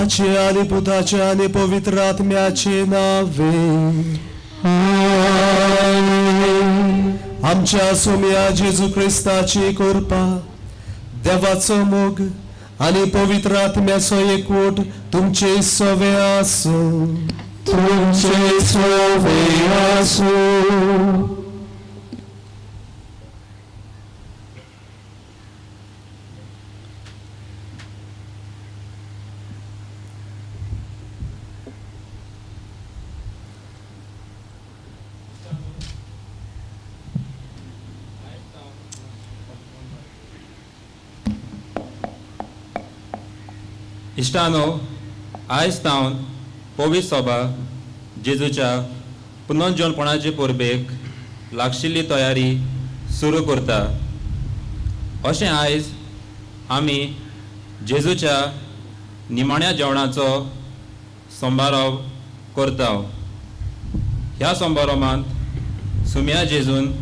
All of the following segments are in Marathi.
पिताचे आणि पुताचे आणि पवित्र आत्म्याचे नावे आमच्या सोम्या जेजू ख्रिस्ताची कृपा देवाचो मोग आणि पवित्र आत्म्याचो एकवट तुमचे सवे आसो तुमचे सवे आसो. इश्टानो, आयज तावन पवित्र सभा जेजूच्या पुनर्जन्मपणाचे परबेक लागशिल्ली तयारी सुरू करता. अशें आयज आमी जेजूच्या निमाण्या जेवणाचो समारोप करता. ह्या समारंभांत सुम्या जेजून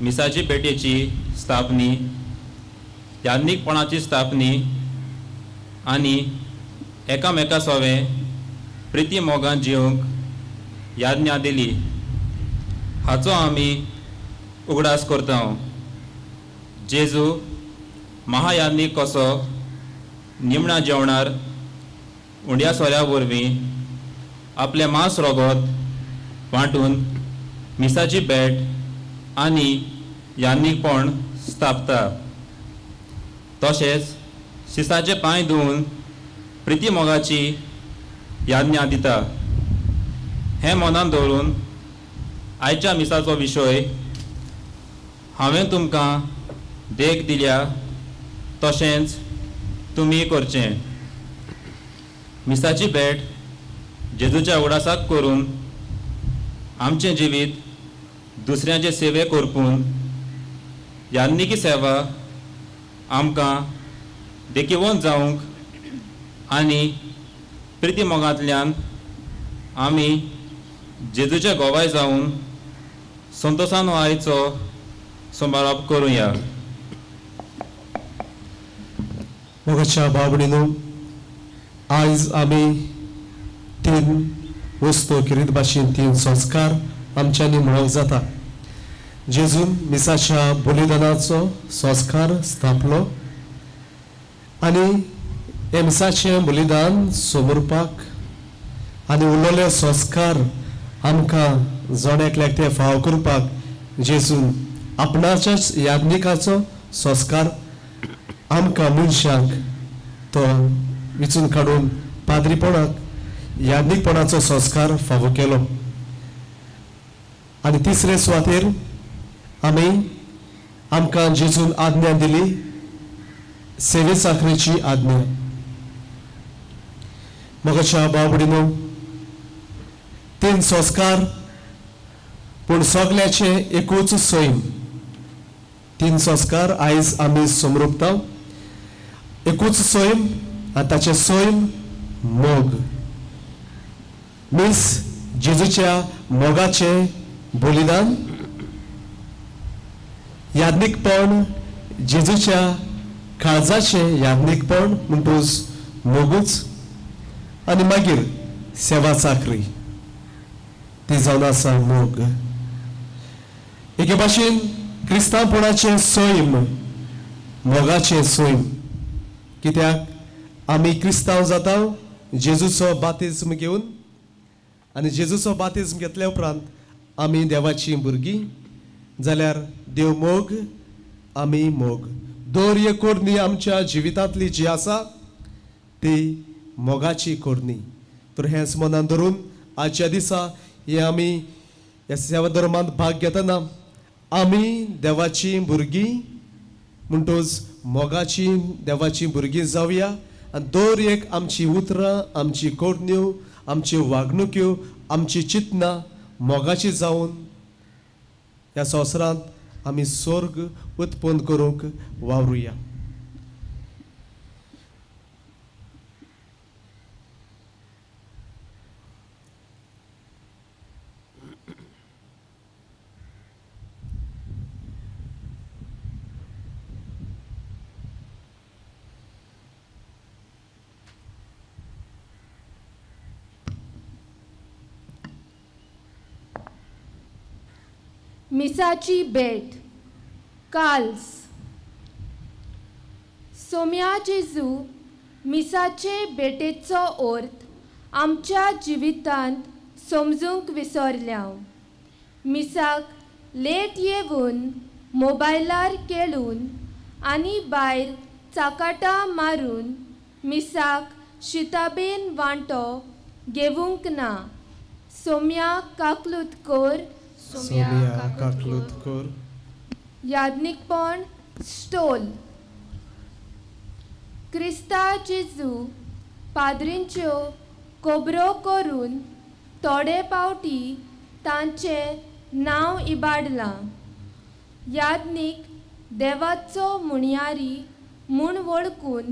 मिसाची पेटेची स्थापनी, याज्ञिकपणाची स्थापनी आनी एकामेका सोवे प्रिती मोगान जिवंक याज्ञा दिली हाचो आमी उगडास करता. जेजू महायाज्ञीक कसो निमण्या जेवणार उंड्या सोऱ्या वरवीं आपले मांस रोगोत वांटून मिसाची भेट आनी याज्ञिकपण स्थापता. तशेंच शिसाचे पांय धुवन प्रिती मोगाची याज्ञा दिता. हें मनान दवरून आयच्या मिसाचो विशय हांवें तुमकां देख दिल्या तशेंच तुमी करचें. मिसाची भेट जेजूच्या उगडासाक करून आमचें जिवीत दुसऱ्यांचे सेवे करपून याज्ञिकी सेवा आमकां देखीवन जावंक आनी प्रिती मोगांतल्यान आमी जेजूचे गोवाय जावन संतोशान आयचो समारोप करुया. मोगाच्या भावणीनो, आयज आमी 3 वस्तू किरीत भाशेन 3 संस्कार आमच्यांनी म्हणूंक जाता. जेजून मिसाच्या बलिदानाचो संस्कार स्थापलो आनी हे मिसाचें बलिदान समोरपाक आनी उरलेले संस्कार आमकां जण एकल्याक फाव करपाक जेजून आपणाच्याच याज्ञिकाचो संस्कार आमकां मनशांक तो विचून काडून पाद्रीपणाक याज्ञिकपणाचो संस्कार फावो केलो. आनी तिसरे सुवातेर आमकां जेजून आज्ञा दिली, सेवे साखरेची आज्ञा. मोगाच्या भाव-भयणीनो, 3 संस्कार पूण सगल्याचे एकूच सैम. 3 संस्कार आयज आमी समरुपता. एकूच सैम आनी ताचे सैम मोग. मीस जेजूच्या मोगाचे बलिदान, याज्ञिकपण जेजूच्या काळजाचे याज्ञिकपण म्हणटूच मोगूच आनी मागीर सेवा चाकरी ती जावन आसा मोग. एके भाशेन क्रिस्तांवपणाचे सैम मोगाचे सैम. कित्याक आमी क्रिस्तांव जाता जेजूचो बातिज्म घेवन आनी जेजूचो बातिज्म घेतल्या उपरांत आमी देवाची भुरगीं जाल्यार देव मोग आमी मोग. दोर कोडणी आमच्या जिवितांतली जी आसा ती मोगाची कोडणी. तर हेंच मनान धरून आजच्या दिसा हे आमी ह्या सेवा धर्मांत भाग घेतना आमी देवाची भुरगीं म्हणटूच मोगाची देवाची भुरगीं जावया. आनी दर एक आमची उतरां, आमची कोडण्यो, आमची वागणुक्यो, आमची चिंतनां मोगाची जावन ह्या संवसारांत आमी स्वर्ग उत्पन्न करूंक वावरुया. मिसाची भेट काल्स सोम्या जेजू मिसाचे भेटेचो अर्थ आमच्या जिवितांत समजूंक विसरल्या. मिसाक लेट येवन मोबायलार खेळून आनी भायर चाकाटां मारून मिसाक शिताबेन वांटो घेवूंक ना. सोम्या काकलुतकर सोम्या काकलुतकर याज्ञिकपण स्टोल क्रिस्ता जेजू पाद्रींच्यो खबरो करून थोडे पावटी तांचें नांव इबाडलां. याज्ञीक देवाचो मुणयारी म्हूण वळखून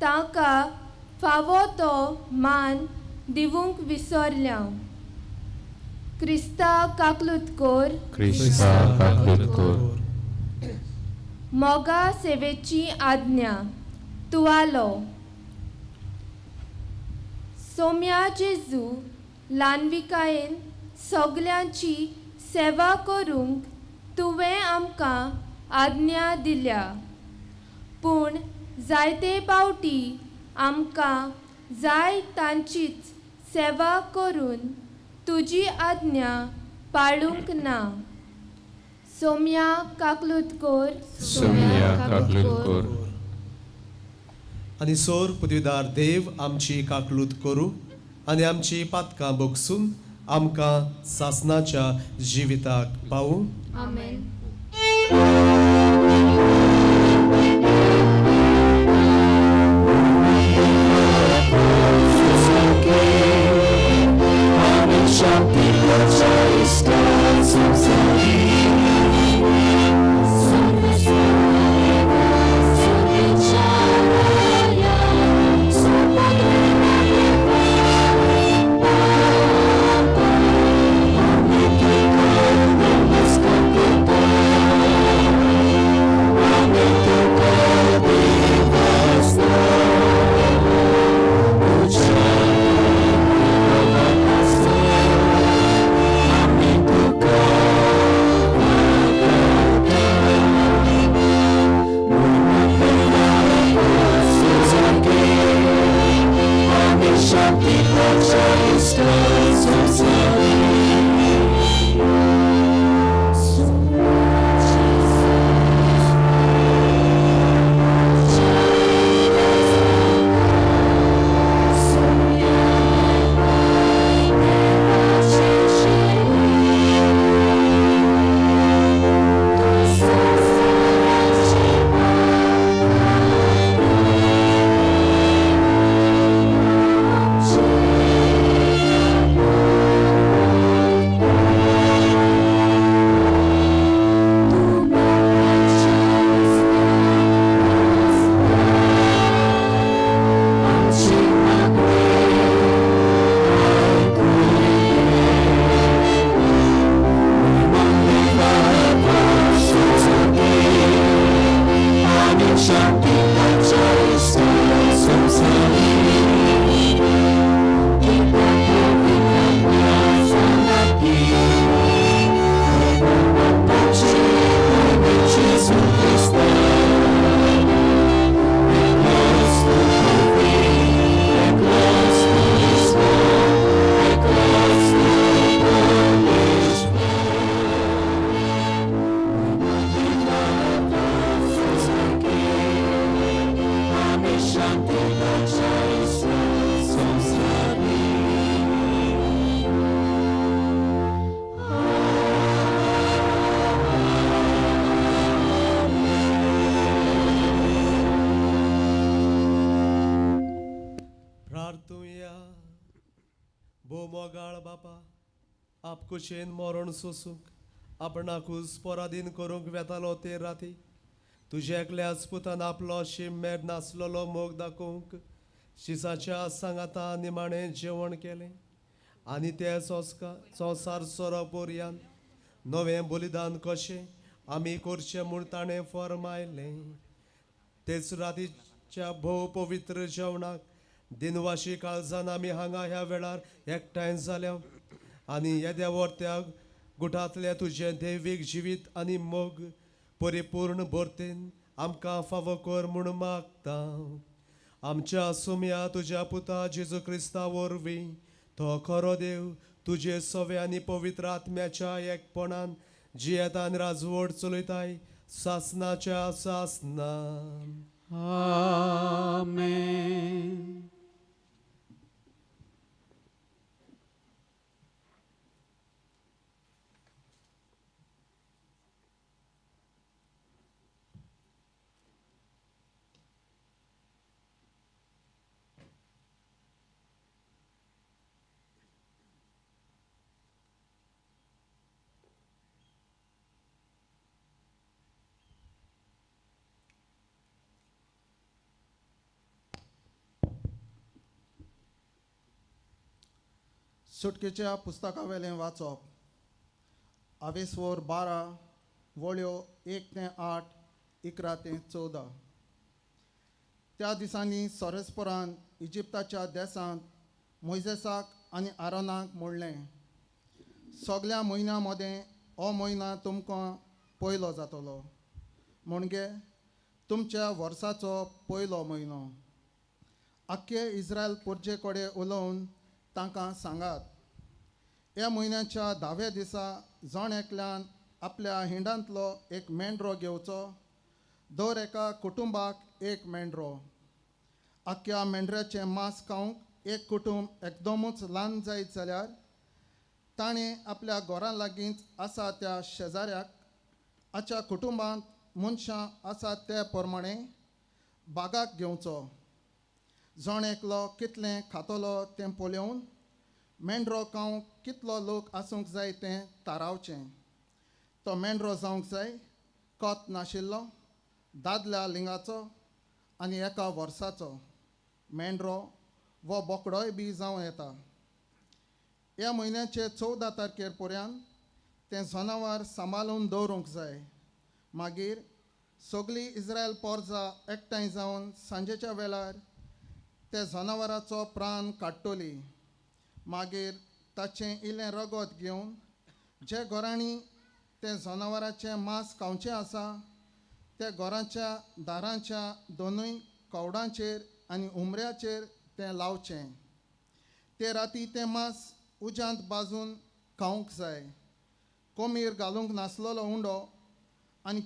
ताका फावो तो मान दिवूंक विसरल्या. क्रिस्ता काकलुतकर क्रिस्ता काकलुतकर मोगा सेवेची आज्ञा तुवालो. सोम्या जेजू ल्हानविकायेन सगल्यांची सेवा करूंक तुवें आमकां आज्ञा दिल्या. पूण जायते पावटी आमकां जाय तांचीच सेवा करून तुजी आज्ञा पाळूंक ना. सोम्या काकलुतकर सोम्या काकलुतकर आनी सोर पदवीदार देव आमची काकलूत करूं आनी आमची पातकां बोगसून आमकां सासणाच्या जिविताक पावूं. आमेन. प्रार्थुया. भो मोगाळ बापा, आपकुशेन मरण सोसूंक आपणाकूच पराधीन करूंक वेतालो ते राती तुज्या एकल्याच पुतान आपलो शिमेर नासलोलो मोग दाखोवंक शिसाच्या सांगाता निमाणें जेवण केलें आनी ते संवसार सोरोपोरयान नवें बलिदान कशें आमी करचें म्हूण ताणें फरमायलें. तेच रातीच्या भोव पवित्र जेवणाक दिनवाशी काळजान आमी हांगा ह्या वेळार एकठांय जाल्या आनी येद्या वर्त्याक गुटांतल्या तुजें दैवीक जिवीत आनी मोग परिपूर्ण भरतेन आमकां फावो कर म्हूण मागता. आमच्या सुम्या तुज्या पुता जेजू क्रिस्ता वरवीं तो खरो देव तुजे सवे आनी पवित्र आत्म्याच्या एकपणान जियेतान राजवट चलयताय सासनाच्या सासनान. आमेन. सुटकेच्या पुस्तका वेलें वाचप. आवेसवर 12 वळ्यो 1 ते 8 11 ते 14. त्या दिसांनी सोरेस्पोरान इजिप्ताच्या देसांत मोइसेसाक आनी आरोनाक म्हणलें, सगळ्या म्हयन्यां मदें हो म्हयनो तुमकां पयलो जातलो, म्हणजे तुमच्या वर्साचो पयलो म्हयनो. आख्खे इस्रायल पुर्जे कडेन उलोवन तांकां सांगात, ह्या म्हयन्याच्या 10व्या दिसा जण एकल्यान आपल्या हिंडांतलो एक मेंढरो घेवचो. दर एका कुटुंबाक एक मेंढरो. आख्ख्या मेंढऱ्याचें मांस खावंक एक कुटुंब एकदमूच ल्हान जायत जाल्यार ताणें आपल्या घरा लागींच आसा त्या शेजाऱ्याक हाच्या कुटुंबांत मनशां आसात ते प्रमाणे बागाक घेवचो. जण एकलो कितलें खातलो तें पळोवन मेंढरो खावंक कितलो लोक आसूंक जाय तें थारावचें. तो मेंढरो जावंक जाय कोत नाशिल्लो, दादल्या लिंगाचो आनी एका वर्साचो. मेंढरो वो बोकडोय बी जावं येता. ह्या म्हयन्याचे 14 तारखेर पर्यंत तें जनावर सांबाळून दवरूंक जाय. मागीर सगळीं इस्रायल पोरजां एकठांय जावन सांजेच्या वेळार ते जनावराचो प्राण काडटली. मागीर ताचें इल्लें रगत घेवन जे घरांनी ते जनावराचें मांस खावचें आसा त्या घराच्या दारांच्या दोनूय कवडांचेर आनी उमऱ्याचेर तें लावचें. ते राती तें मांस उज्यांत भाजून खावंक जाय. कोमीर घालूंक नासलेलो उंडो आनी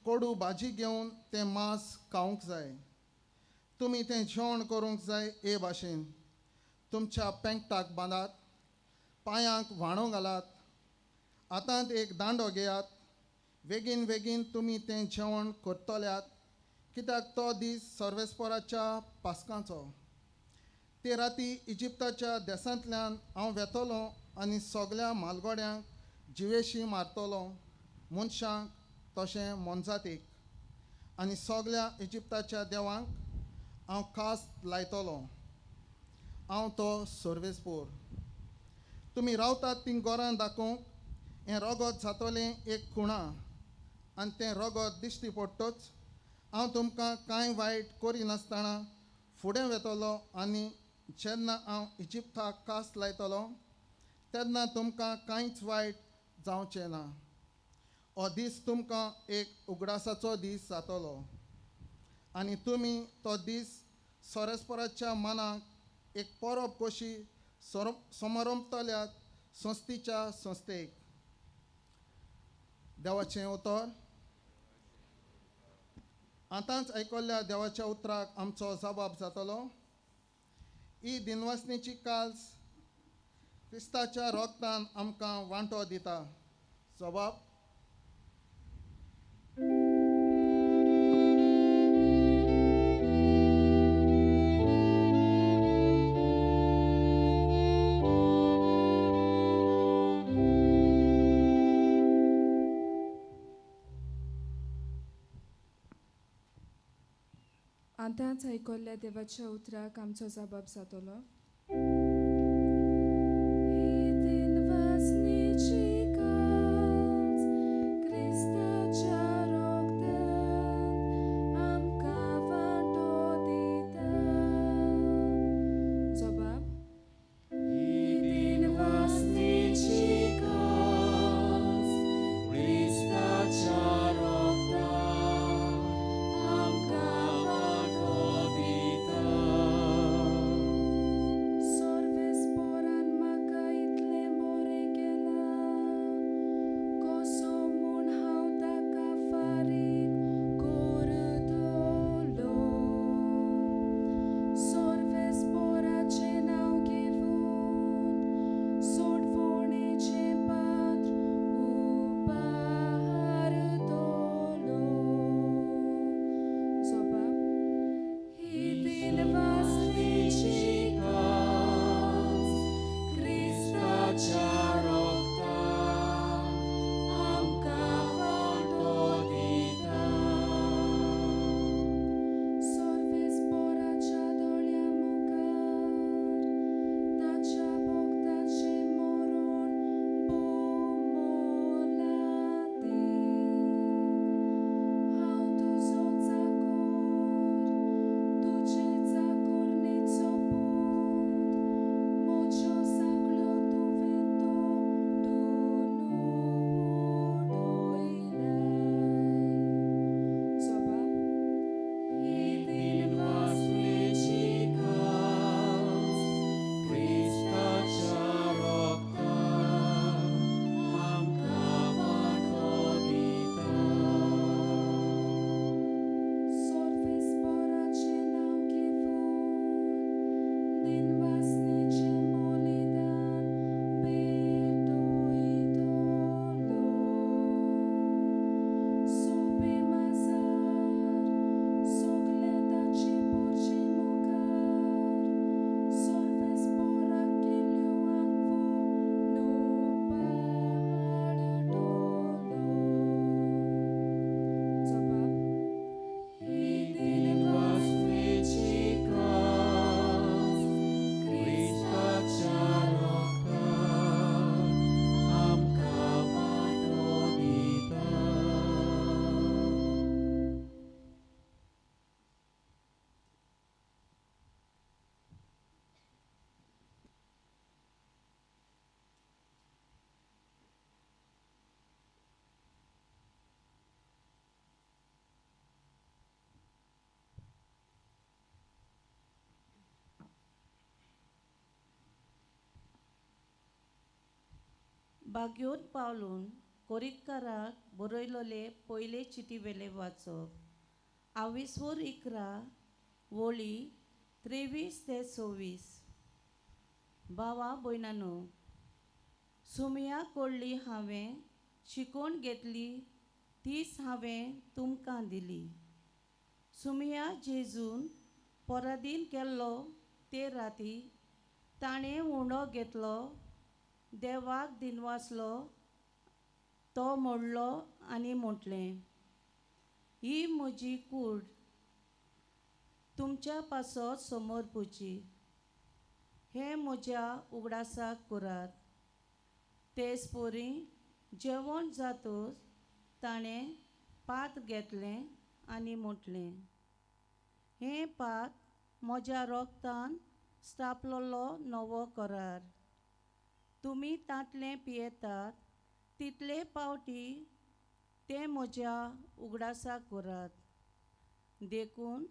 कोडू भाजी घेवन तें मांस खावंक जाय. तुमी तें जेवण करूंक जाय हे भाशेन. तुमच्या पेंगटाक बांदात, पांयांक व्हाणो घालात, हातांत एक दांडो घेयात. बेगीन बेगीन तुमी तें जेवण करतल्यात, कित्याक तो दीस सर्वेस्पराच्या पासकांचो. ते राती इजिप्ताच्या देसांतल्यान हांव वेतलो आनी सगळ्या मालगोड्यांक जिवेशी मारतलो, मनशांक तशें मोनजातीक. आनी सगळ्या इजिप्ताच्या देवांक हांव कास्त लायतलो. हांव तो सर्वेस्पोर. तुमी रावतात तीं घरां दाखोवंक हें रगत जातलें एक खुणा आनी तें रगत दिश्टी पडटच हांव तुमकां कांय वायट करिनासतना फुडें वेतलो आनी जेन्ना हांव इजिप्ताक कास्त लायतलो तेन्ना तुमकां कांयच वायट जावचें ना. हो दीस तुमकां एक उगडासाचो दीस जातलो आनी तुमी तो दीस सोरेस्पराच्या मनाक एक परब कशी समारंभतल्यात संस्थेच्या संस्थेक. देवाचें उतर. आतांच आयकल्ल्या देवाच्या उतराक आमचो जबाब जातलो. ही दिनवासनेची काल्स क्रिस्ताच्या रोगतान आमकां वांटो दिता. जबाब. आतांच आयकल्ल्या देवाच्या उतराक आमचो जबाब जातलो. जबाब. बागयोत पावलून कोरितकाराक बरयलोले पयले चिटी वेले वाचप 11 वोळी 23 ते 26. भावा भयणानो, सुमया कोडली हांवें शिकोवन घेतली तीच हांवें तुमकां दिली. सुमया जेजून पराधीन केल्लो ते राती ताणें उंडो घेतलो, देवाक दिनवासलो, तो मोडलो आनी म्हटलें, ही म्हजी कूड तुमच्या पासत समोर पुची. हें म्हज्या उगडासाक करात. तेच परी जेवण जातच ताणें पात घेतलें आनी म्हटलें, हें पात म्हज्या रोगतान स्थापलोलो नवो करार. तुमी तांतलें पियेतात तितले पावटी तें म्हज्या उगडासाक करात. देखून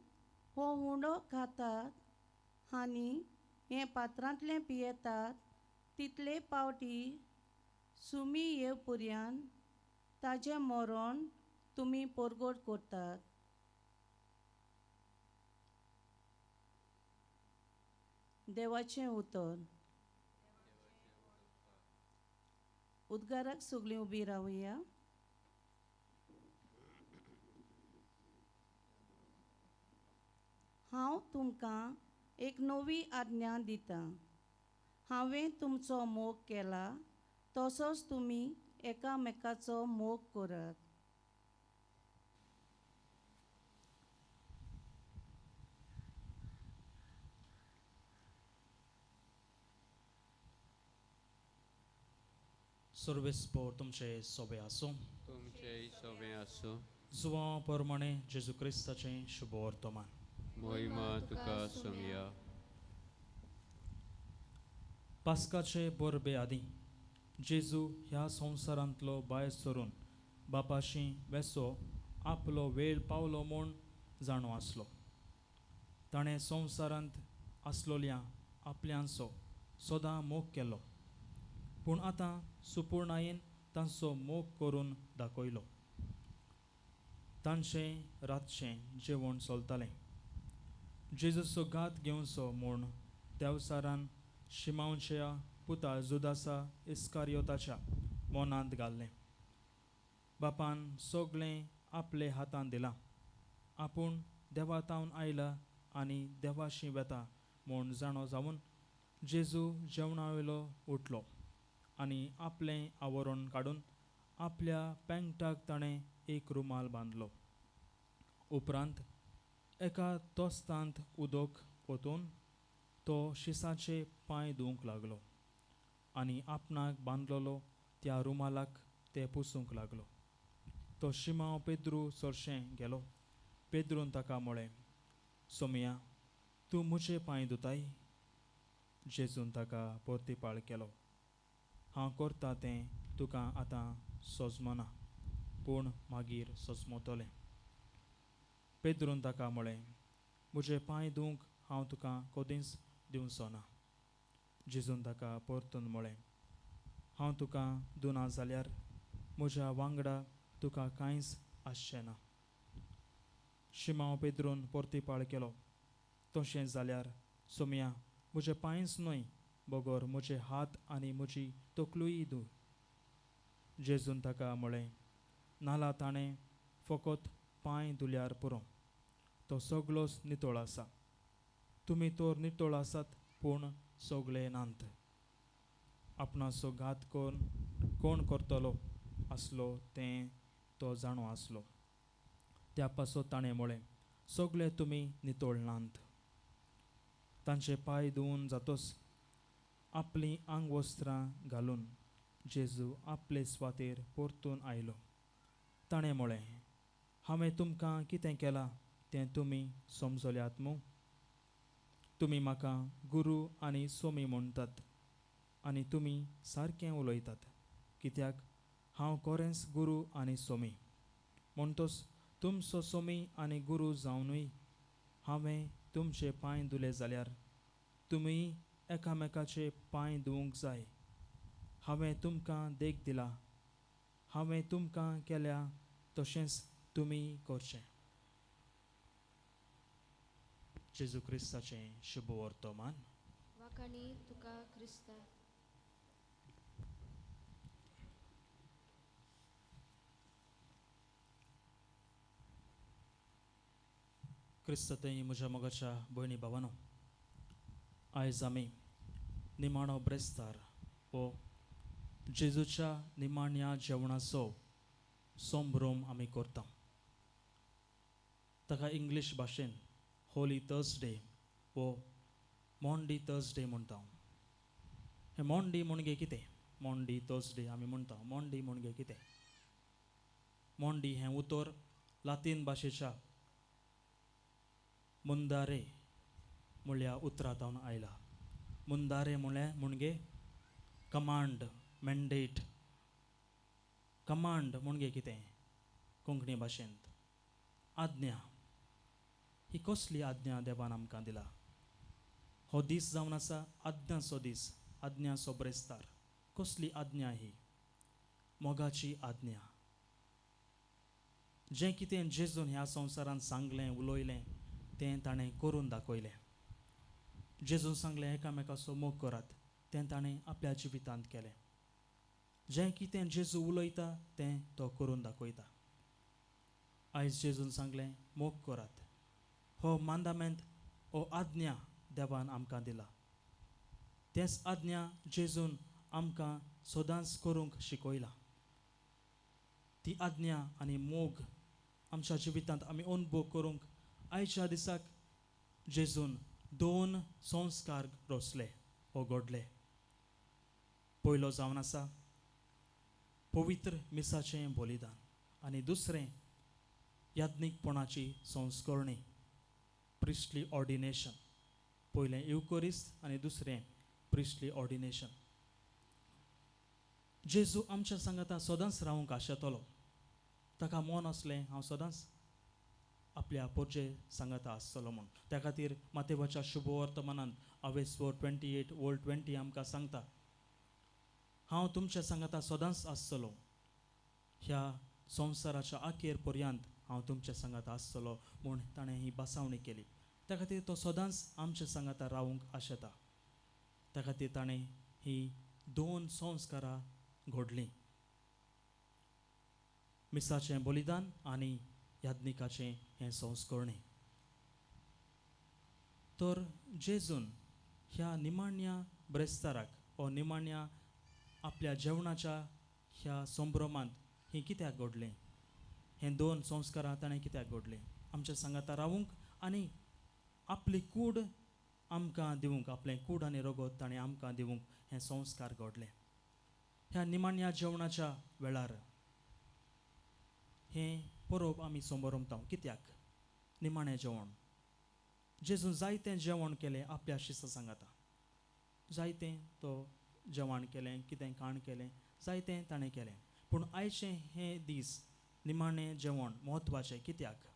हो उंडो खातात आनी हें पात्रांतलें पियेतात तितले पावटी सुमी येवपर्यंत ताजें मरण तुमी परगट करतात. देवाचें उतर. उद्गाराक सगळीं उबी रावया. हांव तुमकां एक नवी आज्ञा दितां. हांवें तुमचो मोग केला तसोच तुमी एकामेकाचो मोग करात. सर्वेस्पोर तुमचे सोबे आसूं. तुमचेय सोबे आसूं. जुवा प्रमाणे जेजू क्रिस्ताचें शुभ वर्तमान. महिमा तुका सोमया. पास्काचे परबे आदीं जेजू ह्या संवसारांतलो भायर सरून बापाशी वेसो आपलो वेळ पावलो म्हूण जाणो आसलो. ताणें संवसारांत आसलोल्या आपल्यांचो सदां मोग केलो, पूण आतां सुपूर्णायेन तांचो मोग करून दाखयलो. तांचें रातचें जेवण चलतालें. जेजूचो घात घेवचो म्हूण देवसारान शिमावच्या पुता जुदासा इस्कारियोताच्या मनांत घाल्लें. बापान सगळें आपले हातांत दिलां. आपूण देवातावन आयला आनी देवाशी वेता म्हूण जाणो जावन जेजू जेवणावेलो उठलो आनी आपलें आवरण काडून आपल्या पेंगटाक ताणें एक रुमाल बांदलो. उपरांत एका तोस्तांत उदक ओतून तो शिसाचे पांय धुवंक लागलो आनी आपणाक बांदलोलो त्या रुमालाक ते पुसूंक लागलो. तो शिमाव पेद्रू चडशें गेलो. पेद्रून ताका म्हळें, सोमया, तूं म्हजे पांय धुताय? जेजून ताका परतिपाळ केलो, हांव करतां तें तुका आतां सोजमना, पूण मागीर सोजमतलें. पेद्रून ताका म्हळें, म्हजे पांय धुवंक हांव तुका कदींच दिवचो ना. जेजून ताका परतून म्हळें, हांव तुका धुना जाल्यार म्हज्या वांगडा तुका कांयच आसचें ना. शिमाव पेद्रून परतिपाळ केलो, तशें जाल्यार सोमया म्हजे पांयच न्हय बगर म्हजे हात आनी म्हजी तकलूय धुय. जेजून ताका म्हळें, नाल्या ताणें फकत पांय धुल्यार पुरो, तो सगळोच नितळ आसा. तुमी तर नितळ आसात पूण सगळे नांत. आपणाचो घात कोण करतलो आसलो तें तो जाणो आसलो. त्या पासत ताणें म्हळें, सगळे तुमी नितळ नांत. तांचे पांय धुवन जातच आपलीं आंगवस्त्रां घालून जेजू आपले स्वातेर परतून आयलो. ताणें म्हळें, हांवें तुमकां कितें केलां तें तुमी समजल्यात मूं? तुमी म्हाका गुरू आनी सोमी म्हणटात आनी तुमी सारकें उलयतात, कित्याक हांव खरेंच गुरू आनी सोमी. म्हणटच तुमचो सोमी आनी गुरू जावनूय हांवें तुमचे पांय धुले जाल्यार तुमीय एकामेकाचे पांय धुवंक जाय. हांवें तुमकां देख दिला, हांवें तुमकां केल्या तशेंच तुमी करचें. जेजू क्रिस्ताचें शुभ वर्तमान. वाकाणी तुका क्रिस्ता. क्रिस्ततें म्हज्या मोगाच्या भयणी भावानो, आयज आमी निमाणो ब्रेस्तार वो जेजूच्या निमाण्या जेवणाचो संभ्रम आमी करता. ताका इंग्लीश भाशेन होली थर्सडे वो मॉन्डी थर्सडे म्हणटा. हे मॉन्डी म्हणजे कितें? मॉन्डी थर्सडे आमी म्हणटा. मॉन्डी म्हणजे कितें? मॉन्डी हें उतर लातीन भाशेच्या मुंदारे म्हळ्या उतरांतल्यान आयला. मुंदारे म्हणजे कमांड, मॅन्डेट. कमांड म्हणजे कितें कोंकणी भाशेंत? आज्ञा. ही कसली आज्ञा देवान आमकां दिला? हो दीस जावन आसा आज्ञाचो दीस, आज्ञाचो ब्रेस्तार. कसली आज्ञा ही? मोगाची आज्ञा. जें कितें जेजून ह्या संवसारान सांगलें उलयलें तें ताणें करून दाखयलें. जेजून सांगलें एकामेकाचो मोग करात, तें ताणें आपल्या जिवितांत केलें. जें कितें जेजू उलयता तें तो करून दाखयता. आयज जेजून सांगलें मोग करात. हो मांदामेंत, हो आज्ञा देवान आमकां दिला. तेच आज्ञा जेजून आमकां सदांच करूंक शिकयला. ती आज्ञा आनी मोग आमच्या जिवितांत आमी अनुभव करूंक आयच्या दिसाक जेजून 2 संस्कार रचले वो घडले. पयलो जावन आसा पवित्र मिसाचें बलिदान आनी दुसरें याज्ञीकपणाची संस्करणी, प्रिस्टली ऑर्डिनेशन. पयलें युकोरिस्ट आनी दुसरें प्रिस्टली ऑर्डिनेशन. जेजू आमच्या सांगाता सदांच रावंक आशेतलो. ताका मन आसलें हांव सदांच आपल्या पोरचे सांगाता आसतलो म्हूण. त्या खातीर मातेवाच्या शुभ वर्तमानांत आवेस 4:28 आमकां सांगता, हांव तुमच्या सांगाता सदांच आसतलो. ह्या संवसाराच्या आखेर पर्यंत हांव तुमच्या सांगाता आसतलो म्हूण ताणें ही बासावणी केली. त्या खातीर तो सदांच आमच्या सांगाता रावंक आशेता. त्या खातीर ताणें ही 2 संस्कारां घडलीं. मिसाचें बलिदान आनी याज्ञिकाचें हें संस्करणी. तर जेजून ह्या निमाण्या ब्रेस्ताराक वा निमाण्या आपल्या जेवणाच्या ह्या संभ्रमांत हें कित्याक घडलें? हें 2 संस्कारां ताणें कित्याक घडलीं? आमच्या सांगाता रावूंक आनी आपली कूड आमकां दिवंक, आपलें कूड आनी रगत ताणें आमकां दिवंक हें संस्कार घडले. ह्या निमाण्या जेवणाच्या वेळार हें परोब आमी संभरमता. कित्याक? निमाणें जेवण. जेजून जायतें जेवण केलें आपल्या शिसा सांगाता. जायतें तो जेवण केलें, कितें खाण केलें, जायतें ताणें केलें. पूण आयचें हें दीस निमाणें जेवण म्हत्वाचें. कित्याक?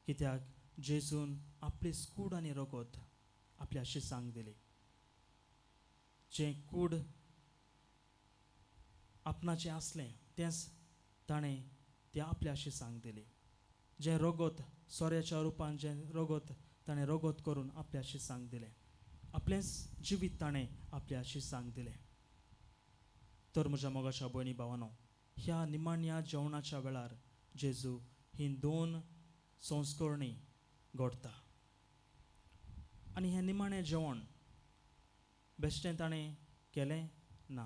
कित्याक जेजून आपली कूड आनी रगत आपल्या शिसांक दिली. जें कूड आपणाचें आसलें तेंच ताणें त्या आपल्या शिसांक दिली. जें रगत सोऱ्याच्या रुपान जें रगत ताणें रगत करून आपल्या शिसांक दिलें. आपलेंच जिवीत ताणें आपल्या शिसांक दिलें. तर म्हज्या मोगाच्या भयणी भावानो, ह्या निमाण्या जेवणाच्या वेळार जेजू ही 2 संस्करणी घडता. आनी हें निमाणें जेवण बेश्टें ताणें केलें ना.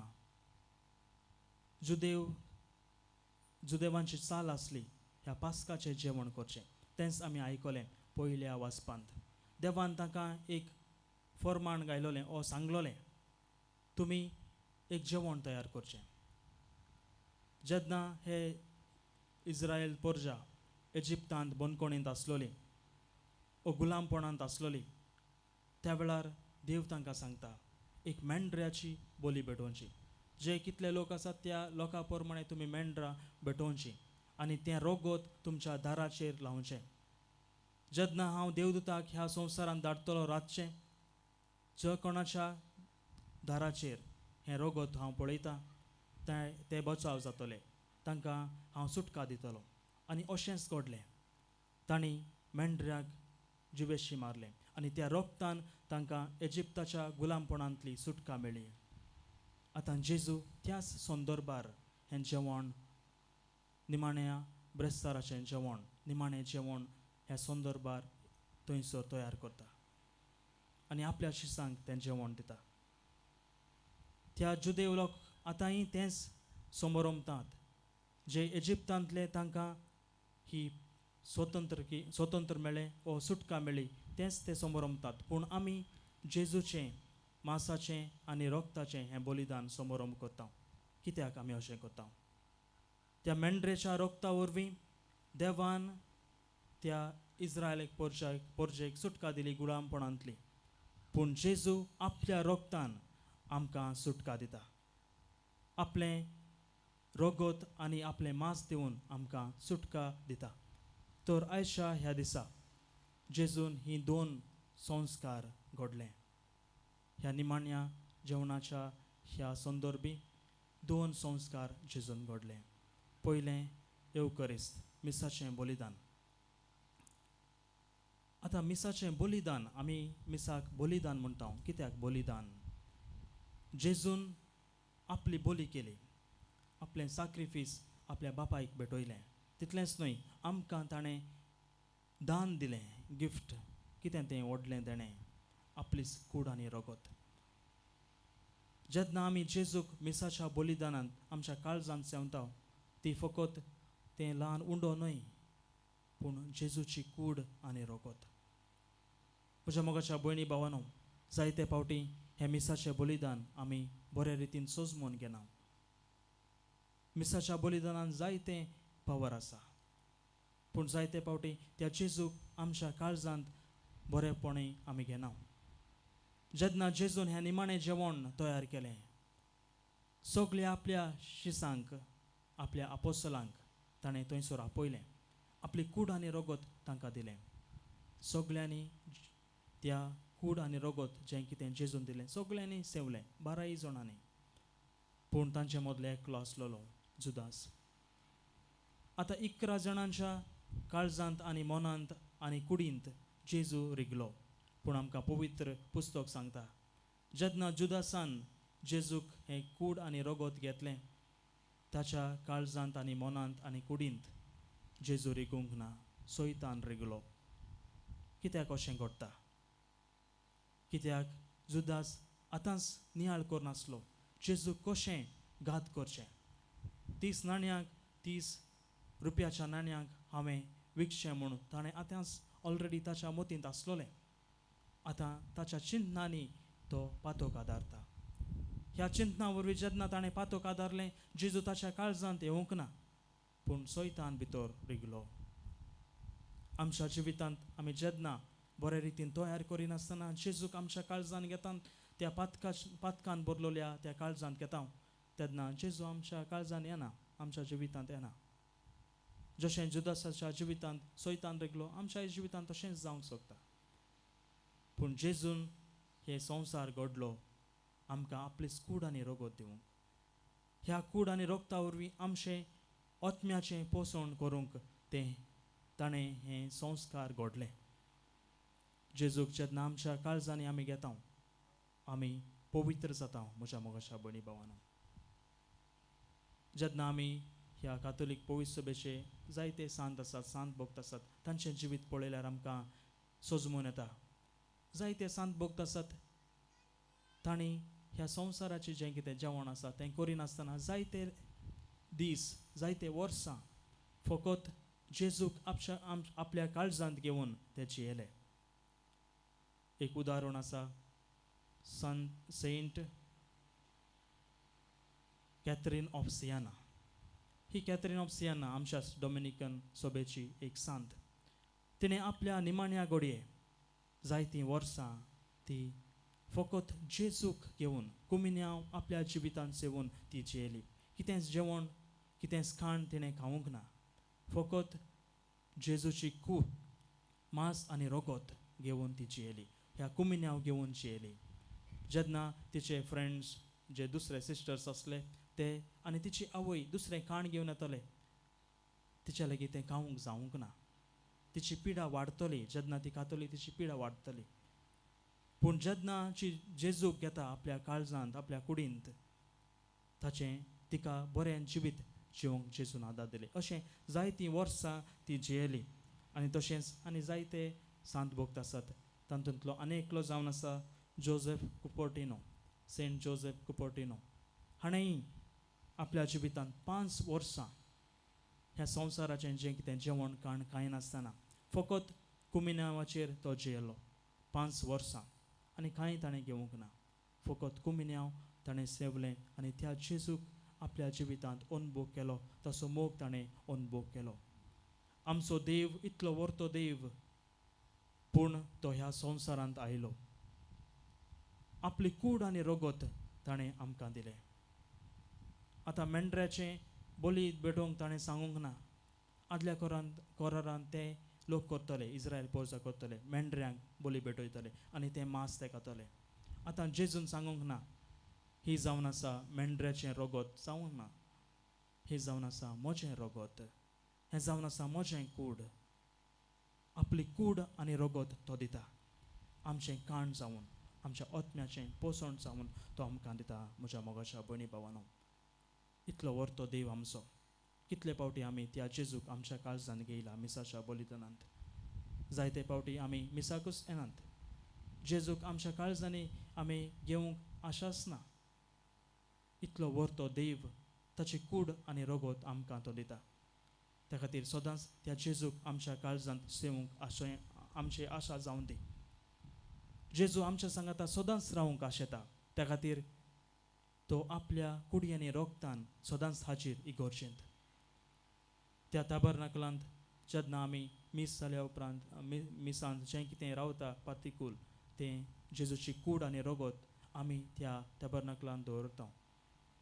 जुदेवांची चाल आसली ह्या पास्काचें जेवण करचें. तेंच आमी आयकलें पयल्या वाचपांत. देवान तांकां एक फर्माण गायलोलें ओ सांगलोलें, तुमी एक जेवण तयार करचें. जेन्ना हे इस्रायल पोरजा इजिप्तांत बंदकोणींत आसलोलीं, ओ गुलामपणांत आसलोलीं, त्या वेळार देव तांकां सांगता एक मेंढऱ्याची बली भेटोवची. जे कितले लोक आसात त्या लोकां प्रमाणे तुमी मेंढरां भेटोवची आनी तें रगत तुमच्या दाराचेर लावचें. जेन्ना हांव देवदूताक ह्या संवसारांत धाडटलो रातचें, जो कोणाच्या दाराचेर हें रोगोत हांव पळयतां ते बचाव जातले, तांकां हांव सुटका दितलो. आनी अशेंच घडलें. तांणी मेंढऱ्याक जिवेशी मारलें आनी त्या रोगतान तांकां इजिप्ताच्या गुलामपणांतली सुटका मेळ्ळी. आतां जेजू त्याच संदर्भार हें जेवण, निमाण्या ब्रेस्ताराचें जेवण, निमाणें जेवण ह्या संदर्भार थंयसर तयार करता आनी आपल्या शिसांक तें जेवण दिता. त्या जुदेव लोक आतांय तेंच समोरमतात. जे इजिप्तांतले तांकां ही स्वतंत्र मेळ्ळें वा सुटका मेळ्ळी तेंच ते समोरमतात. पूण आमी जेजूचें मांसाचें आनी रोगताचें हें बलिदान समोरम करता. कित्याक आमी अशें करता? त्या मेंढरेच्या रोगता वरवीं देवान त्या इस्रायलेक पोरजेक सुटका दिली गुलामपणांतली. पूण जेजू आपल्या रोगतान आमकां सुटका दिता. आपलें रोगोत आनी आपलें मांस दिवन आमकां सुटका दिता. तर आयच्या ह्या दिसा जेजून ही 2 संस्कार घडले. ह्या निमाण्या जेवणाच्या ह्या संदर्भी 2 संस्कार जेजून घडले. पयलें एवकरिस्त, मिसाचें बलिदान. आतां मिसाचें बलिदान, आमी मिसाक बलिदान म्हणटा. कित्याक बलिदान? जेजून आपली बली केली, आपलें सॅक्रिफीस आपल्या बापायक भेटयलें. तितलेंच न्हय, आमकां ताणें दान दिलें, गिफ्ट. कितें तें व्हडलें ताणें? आपली कूड आनी रगत. जेन्ना आमी जेजूक मिसाच्या बलिदानांत आमच्या काळजांत सेवता, ती फकत तें ल्हान उंडो न्हय, पूण जेजूची कूड आनी रगत. म्हज्या मोगाच्या भयणी भावांनो, जायते फावटी हें मिसाचें बलिदान आमी बरे रितीन सजमून घेना. मिसाच्या बलिदानान जायतें पावर आसा, पूण जायते फावटी त्या जेजूक आमच्या काळजांत बरेपणी आमी घेना. जेन्ना जेजून हें निमाणें जेवण तयार केलें, सगल्या आपल्या शिसांक, आपल्या आपोस्तलांक ताणें थंयसर आपयलें. आपली कूड आनी रगत तांकां दिलें. सगल्यांनी त्या कूड आनी रगत जें कितें जेजून दिलें सगल्यांनी सेवलें, 12 जाणांनी. पूण तांचे मदलो एकलो आसलेलो जुदास. आतां 11 जाणांच्या काळजांत आनी मनांत आनी कुडींत जेजू रिगलो. पूण आमकां पवित्र पुस्तक सांगता, जेन्ना जुदासान जेजूक हें कूड आनी रगत घेतलें, ताच्या काळजांत आनी मनांत आनी कुडींत जेजू रिगूंक ना, सैतान रिगलो. कित्याक अशें घडटा? कित्याक जुदास आतांच नियाळ करनासलो जेजूक कशें घात करचें. 30 नाण्यांक 30 रुपयाच्या नाण्यांक हांवें विकचें म्हूण ताणें आतांच ऑलरेडी ताच्या मतींत आसलोलें. आतां ताच्या चिंतनांनी तो पातोक आदारता. ह्या चिंतना वरवीं जेन्ना ताणें पातोक आदारलें, जेजू ताच्या काळजांत येवंक ना, पूण सैतान भितर रिगलो. आमच्या जिवितांत आमी जेन्ना बरे रितीन तयार करिनासतना जेजूक आमच्या काळजांत घेतात, त्या पातकान भरलोल्या त्या काळजांत घेता, तेन्ना जेजू आमच्या काळजांत येना, आमच्या जिवितांत येना. जशें जुदासाच्या जिवितांत सैतान रिगलो, आमच्या जिवितांत तशेंच जावंक शकता. पूण जेजून हे संवसार घडलो आमकां आपली कूड आनी रगत दिवंक. ह्या कूड आनी रगता वरवीं आमचें आत्म्याचें पोसण करूंक तें ताणें हे संस्कार घडले. जेजूक जेन्ना आमच्या काळजांनी आमी घेता, आमी पवित्र जाता. म्हज्या मोगाच्या भयणी भावांनो, जेन्ना आमी ह्या कातोलीक पवित्र सभेचे जायते सांत आसात, सांत भक्त आसात, तांचें जिवीत पळयल्यार आमकां सजमून येता. जायते सांत भक्त आसात, तांणी ह्या संवसाराचें जें कितें जेवण आसा तें करिनासतना जायते दीस, जायते वर्सां फकत जेजूक आपल्या काळजांत घेवन ते जियेले. एक उदाहरण आसा, सेंट कॅथरीन ऑफ सियाना. ही कॅथरीन ऑफ सियाना आमच्या डॉमिनिकन सभेची एक सांत. तिणें आपल्या निमाण्या घडये जायतीं वर्सां ती फकत जेजूक घेवन कुमिन्यांव आपल्या जिवितांत सेवून ती जियेली. कितेंच जेवण, कितेंच खाण तिणें खावंक ना, फकत जेजूची कूड, मांस आनी रगत घेवन ती जियेली. ह्या कुमिन्यांव घेवन जियेली. जेन्ना तिचे फ्रेंड्स जे दुसरे सिस्टर्स असले ते आनी तिची आवय दुसरें खाण घेवन येतले तिच्या लागीं तें खावंक जावंक ना तिची पिडा वाडटली जेन्ना ती खातली तिची पिडा वाडटली पूण जेन्ना जेजूक घेता आपल्या काळजांत आपल्या कुडींत ताचें तिका बरें जिवीत जिवंक जेजून आदार दिले अशें जायतीं वर्सां ती जियेली आनी तशेंच आनी जायते सांत भोक्त आसात तातूंतलो आनी एकलो जावन आसा Joseph Cupertino saint Joseph Cupertino हाणेंय आपल्या जिवितांत 5 वर्सां ह्या संवसाराचें जें कितें जेवण खाण कांय नासतना फकत कुमिन्यावाचेर तो जियेलो 5 वर्सां आनी कांय ताणें घेवंक ना फकत कुमिन्याव ताणें सेवलें आनी त्या जेजूक आपल्या जिवितांत अनुभव केलो तसो मोग ताणें अनुभव केलो आमचो देव इतलो व्हरतो देव पूण तो ह्या संवसारांत आयलो आपली कूड आनी रगत ताणें आमकां दिलें आतां मेंढऱ्याचें बली भेटोवंक ताणें सांगूंक ना आदल्या कोरारांत ते लोक करतले इस्रायल पोरसां करतले मेंढऱ्यांक बली भेटयतले आनी तें मांस ते खातले आतां जेजून सांगूंक ना ही जावन आसा मेंढऱ्याचें रगत जावंक ना ही जावन आसा म्हजें रगत हें जावन आसा म्हजें कूड आपली कूड आनी रगत तो दिता आमचें काण जावन आमच्या आत्म्याचें पोसण जावन तो आमकां दिता म्हज्या मोगाच्या भयणी भावांनो इतलो व्हरतो देव आमचो कितले फावटी आमी त्या जेजूक आमच्या काळजांत घेयला मिसाच्या बलिदानांत जायते फावटी आमी मिसाकूच येनात जेजूक आमच्या काळजांनी आमी घेवंक आशाच ना इतलो व्हरतो देव ताची कूड आनी रगत आमकां तो दिता त्या खातीर सदांच त्या जेजूक आमच्या काळजांत सेवूंक अशें आमची आशा जावं दी जेजू आमच्या सांगाता सदांच रावंक आशेता त्या खातीर तो आपल्या कुडी आनी रोगतान सदांच हाजीर इगोर्जेंत त्या ताबरनाकलांत जेन्ना आमी मीस जाल्या उपरांत मिसांत जें कितें रावता पातिकूल तें जेजूची कूड आनी रगत आमी त्या ताबरनाकलांत दवरता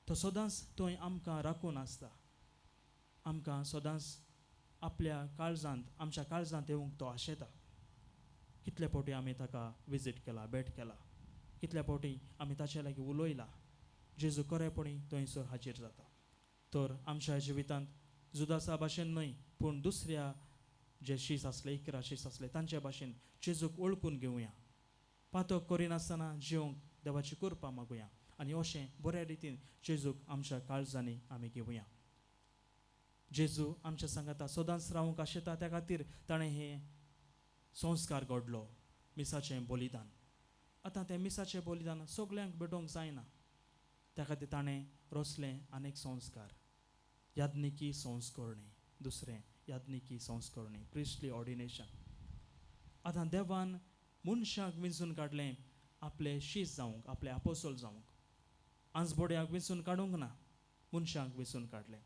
तो सदांच थंय आमकां राखून आसता आमकां सदांच आपल्या काळजांत आमच्या काळजांत येवंक तो आशेता कितले फावटी आमी ताका विजीट केला भेट केला कितले फावटी आमी ताचे लागीं उलयला जेजू खरेपणी थंयसर हाजीर जाता तर आमच्या जिवितांत जुदासा भाशेन न्हय पूण दुसऱ्या जे शीस आसले 11 शीस आसले तांचे भाशेन जेजूक वळखून घेवया पातक करिनासतना जिवंक देवाची कृपा मागुया आनी अशें बऱ्या रितीन जेजूक आमच्या काळजांनी आमी घेवया जेजू आमच्या सांगाता सदांच रावंक आशेता त्या खातीर ताणें हे संस्कार घडलो मिसाचें बलिदान आतां तें मिसाचें बलिदान सगल्यांक भेटोवंक जायना त्या खातीर ताणें रचलें आनीक संस्कार याज्ञिकी संस्करणी दुसरें याज्ञिकी संस्करणी प्रिस्टली ऑर्डिनेशन आतां देवान मनशाक विंचून काडलें आपले शीस जावंक आपले आपोसोल जावंक आंजबोड्याक विंचून काडूंक ना मनशाक विंचून काडलें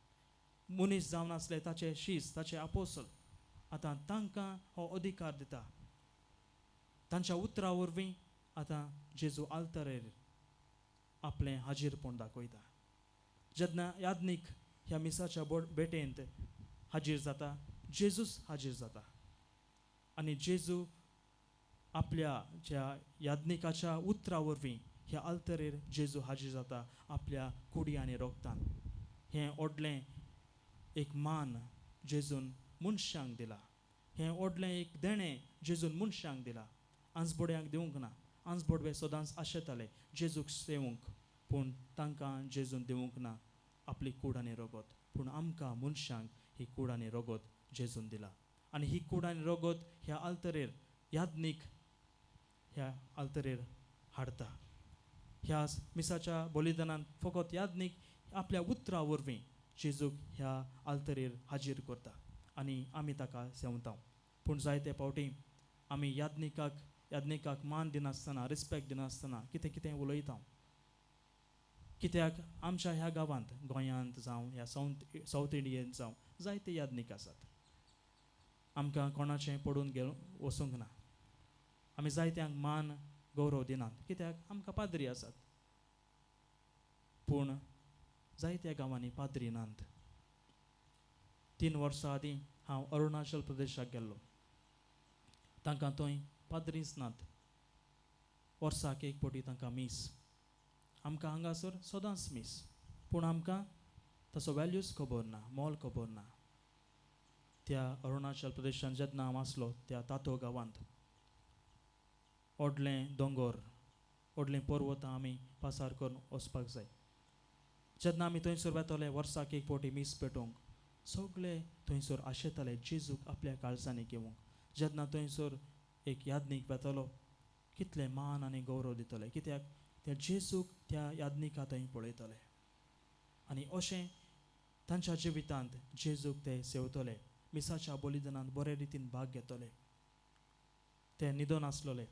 मनीस जावन आसले ताचे शीस ताचे आपोसोल आतां तांकां हो अधिकार दिता तांच्या उतरा वरवीं आतां जेजू आल्तरेर आपलें हाजीरपण दाखयता जेन्ना याज्ञीक ह्या मिसाच्या भेटेंत हाजीर जाता जेजूच हाजीर जाता आनी जेजू आपल्या ज्या याज्ञिकाच्या उतरा वरवीं ह्या आल्तरेर जेजू हाजीर जाता आपल्या कुडी आनी रोगतान हें व्हडलें एक मान जेजून मनशांक दिला हें व्हडलें एक देणें जेजून मनशांक दिला आंजबोड्यांक दिवंक ना आंजबोडवे सदांच आशेताले जेजूक सेवंक पूण तांकां जेजून दिवंक ना आपली कूड आनी रगत पूण आमकां मनशांक ही कूड आनी रगत जेजून दिला आनी ही कूड आनी रगत ह्या आल्तरेर याज्ञीक ह्या आल्तरेर हाडटा ह्या मिसाच्या बलिदानांत फकत याज्ञीक आपल्या उतरा वरवीं जेजूक ह्या आल्तरेर हाजीर करता आनी आमी ताका सेवता पूण जायते फावटी आमी याज्ञिकाक मान दिनासतना रिस्पेक्ट दिनासतना कितें कितें उलयता कित्याक आमच्या ह्या गांवांत गोंयांत जावं ह्या सावथ इंडियेंत जावं जायते याज्ञीक आसात आमकां कोणाचें पडून वचूंक ना आमी जायत्यांक मान गौरव दिनात कित्याक आमकां पाद्री आसात पूण जायत्या गांवांनी पाद्री नात 3 वर्सां आदीं हांव अरुणाचल प्रदेशाक गेल्लो तांकां थंय पाद्रीच नात वर्साक एक फावटी तांकां मीस आमकां हांगासर सदांच मीस, पूण आमकां ताचो वॅल्यूज खबर ना, मोल खबर ना. त्या अरुणाचल प्रदेशांत जेन्ना हांव आसलो त्या तातो गांवांत व्हडलें दोंगर, व्हडलीं पर्वतां आमी पासार करून वचपाक जाय. जेन्ना आमी थंयसर वेतले वर्साक एक फावटी मीस पेटोवंक, सगळे थंयसर आशेताले जेजूक आपल्या काळजांनी घेवंक. जेन्ना थंयसर एक यादनीक वेतलो, कितलें मान आनी गौरव दितले, कित्याक त्या जेजूक त्या यादनिका थंय पळयतले. आनी अशें तांच्या जिवितांत जेजूक ते सेवतले, मिसाच्या बलिदानांत बरे रितीन भाग घेतले. ते न्हिदो नासलोले,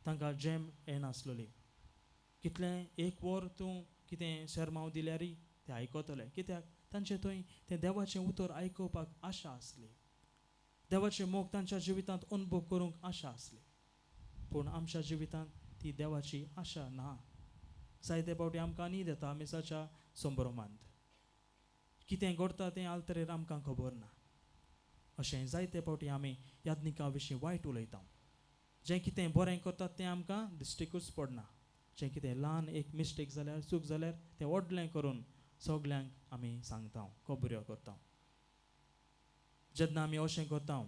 तांकां जेम येनासलोली. कितलें एक वर तूं कितें शर्माव दिल्यारय ते आयकतले, कित्याक तांचे थंय तें देवाचें उतर आयकुपाक आशा आसली. देवाचें मोग तांच्या जिवितांत अनुभव करूंक आशा आसली. पूण आमच्या जिवितांत ती देवाची आशा ना. जायते फावटी आमकां न्हीद येता मिसाच्या संभ्रमांत. कितें घडटा तें आल्तरेर आमकां खबर ना. अशें जायते फावटी आमी यादनिका विशीं वायट उलयता. जें कितें बरें करतात तें आमकां दिश्टीकूच पडना. जें कितें ल्हान एक मिस्टेक जाल्यार, चूक जाल्यार तें व्हडलें करून सगल्यांक आमी सांगता, खबऱ्यो करता. जेन्ना आमी अशें करता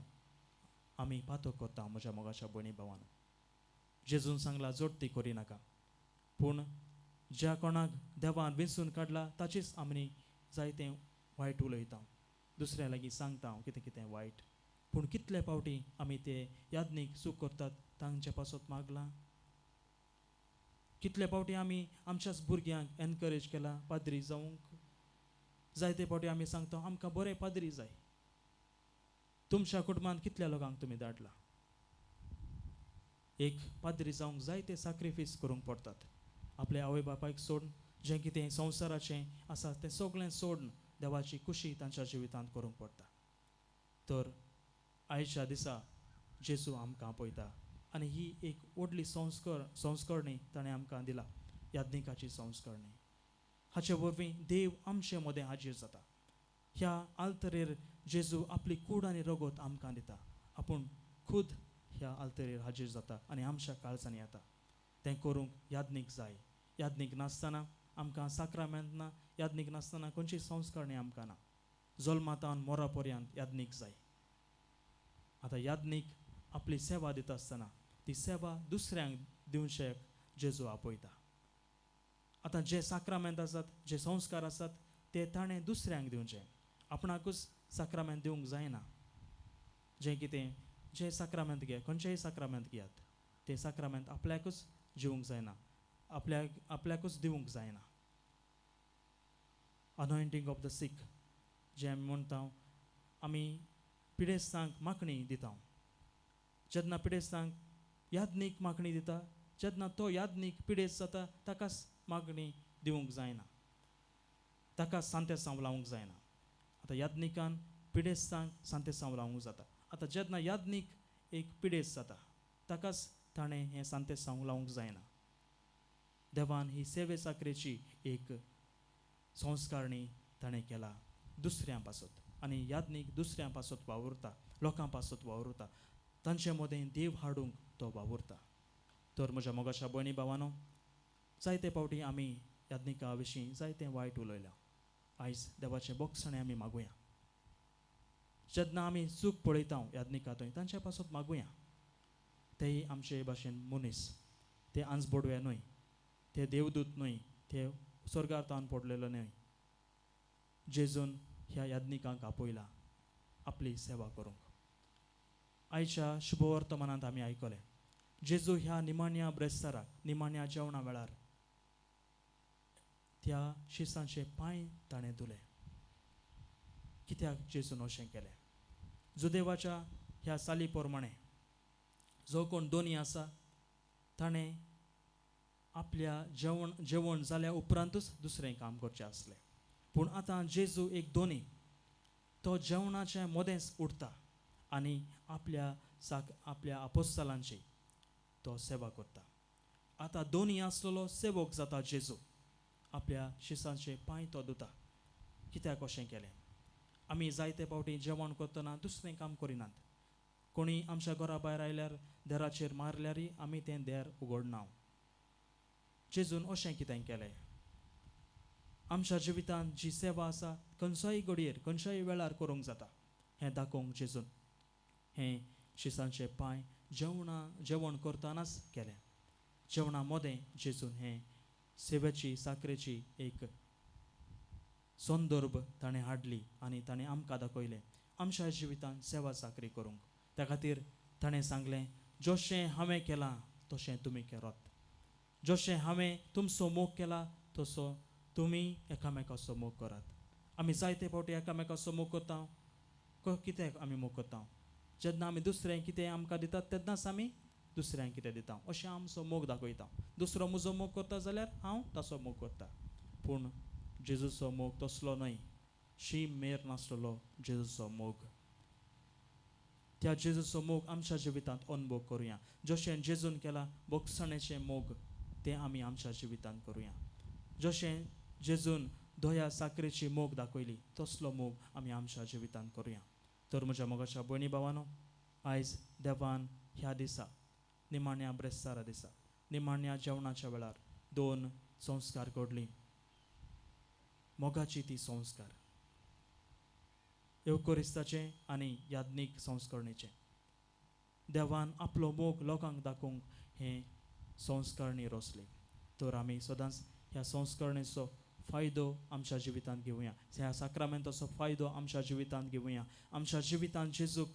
आमी पातक करता. म्हज्या मोगाच्या भयणी भावांनो, जेजून सांगलां जोडती करिनाका, पूण ज्या कोणाक देवान वेंचून काडला ताचीच आमी जायतें वायट उलयता, दुसऱ्या लागीं सांगता कितें कितें वायट. पूण कितले फावटी आमी ते यादनीक चूक करतात तांचे पासत मागलां. कितले फावटी आमी आमच्याच भुरग्यांक एनकरेज केला पाद्री जावंक. जायते फावटी आमी सांगता आमकां बरे पाद्री जाय. तुमच्या कुटुंबांत कितल्या लोकांक तुमी धाडला? एक पाद्री जावंक जायते सॅक्रिफीस करूंक पडटात. आपल्या आवय बापायक सोडून जें कितें संवसाराचें आसा तें सगळें सोडून देवाची खुशी तांच्या जिवितांत करूंक पडटा. तर आयच्या दिसा जेजू आमकां पळयता आनी ही एक व्हडली संस्करणी ताणें आमकां दिला, यादनिकाची संस्करणी. हाचे वरवीं देव आमचे मदें हाजीर जाता. ह्या आल्तरेर जेजू आपली कूड आनी रगत आमकां दिता. आपूण खूद ह्या आल्तरेर हाजीर जाता आनी आमच्या काळजांनी येता. तें करूंक यादनीक जाय. यादनीक नासतना आमकां साक्रामेंत ना, यादनीक नासतना खंयची संस्करणी आमकां ना. जल्मातान मोरा पर्यंत यादनीक जाय. आतां यादनीक आपली सेवा दिता आसतना ती सेवा दुसऱ्यांक दिवचें जेजू आपयता. आतां जे साक्रामेंत आसात, जे संस्कार आसात ते ताणें दुसऱ्यांक दिवचे. आपणाकूच साक्रामेंत दिवंक जायना. जें कितें जे साक्रामेंत घे, खंयचेय साक्रामेंत घेयात, ते साक्रामेंत आपल्याकूच जिवंक जायना, आपल्याकूच दिवंक जायना. अनॉयंटींग ऑफ द सीक जें आमी म्हणटा, आमी पिडेस्तांक माखणी दिता. जेन्ना पिडेस्तांक यादनीक माखणी दिता, जेन्ना तो यादनीक पिडेस्त जाता ताकाच मागणी दिवंक जायना, ताकाच सांतेसांव लावंक जायना. आतां यादनिकान पिडेस्तांक सांतेसांव लावंक जाता. आतां जेन्ना यादनीक एक पिडेस्त जाता ताकाच ताणें हें सांतेसांव लावंक जायना. देवान ही सेवे साकरेची एक संस्कारणी ताणें केला दुसऱ्यां पासत. आनी यादनीक दुसऱ्यां पासत वावुरता, लोकां पासत वावुरता, तांचे मदें देव हाडूंक तो वावुरता. तर म्हज्या मोगाच्या भयणी भावांनो, जायते फावटी आमी यादनिका विशीं जायतें वायट उलयलां. आयज देवाचें बोगसणें आमी मागुया. जेन्ना आमी चूक पळयता यादनिका थंय तांचे पासत मागुया. तेय आमचे भाशेन मनीस, ते आंजबोडवे न्हय, ते देवदूत न्हय, ते स्वर्गांतान पडलेलो न्हय. जेजून ह्या यादनिकांक आपयला आपली सेवा करूंक. आयच्या शुभवर्तमानांत आमी आयकलें जेजू ह्या निमाण्या ब्रेस्ताराक, निमाण्या जेवणा वेळार त्या शिसांचे पांय ताणें धुले. कित्याक जेजून अशें केलें? जुदेवाच्या ह्या साली प्रमाणें जो कोण दोनी आसा ताणें आपल्या जेवण जाल्या उपरांतूच दुसरें काम करचें आसलें. पूण आतां जेजू एक दोनी, तो जेवणाच्या मदेंच उठता आनी आपल्या आपोस्तलांची तो सेवा करता. आतां दोनी आसलेलो सेवक जाता जेजू. आपल्या शिसांचे पांय तो धुता. कित्याक अशें केलें? आमी जायते फावटी जेवण करतना दुसरें काम करिनात. कोणी आमच्या घरा भायर आयल्यार देराचेर मारल्यारय आमी तें देर उगडना. जेजून अशें कितें केलें आमच्या जिवितांत जी सेवा आसा खंयच्याय घडयेर खंयच्याय वेळार करूंक जाता हें दाखोवंक जेजून हें शिसांचे पांय जेवण करतानाच केलें जेवणा मदें जेजून हें सेवेची साखरेची एक संदर्भ ताणें हाडली आनी ताणें आमकां दाखयलें आमच्या जिवितांत सेवा साखरी करूंक त्या खातीर ताणें सांगलें जशें हांवें केलां तशें तुमी करात जशें हांवें तुमचो मोग केला तसो तुमी एकामेकाचो मोग करात आमी जायते फावटी एकामेकाचो मोग करता कित्याक आमी मोग करता जेन्ना आमी दुसरें कितें आमकां दितात तेन्नाच आमी दुसऱ्यांक कितें दिता अशें आमचो मोग दाखयता दुसरो म्हजो मोग करता जाल्यार हांव ताचो मोग करता पूण जेजूचो मोग तसलो न्हय शीम मेर नासलेलो जेजूचो मोग त्या जेजूचो मोग आमच्या जिवितांत अनुभव करुया जशें जेजून केला बोगसणेचें मोग तें आमी आमच्या जिवितांत करुया जशें जेजून दया साखरेची मोग दाखयली तसलो मोग आमी आमच्या जिवितांत करुया तर म्हज्या मोगाच्या भयणी भावानो आयज देवान ह्या दिसा निमाण्या ब्रेस्तारा दिसा निमाण्या जेवणाच्या वेळार 2 संस्कार घडली मोगाची ती संस्कार एवकोरिस्ताचे आनी याज्ञीक संस्करणेचे देवान आपलो मोग लोकांक दाखोवंक हे संस्करणी रचली तर आमी सदांच ह्या संस्करणेचो फायदो आमच्या जिवितांत घेवया ह्या साक्रामेंताचो फायदो आमच्या जिवितांत घेवया आमच्या जिवितांत जेजूक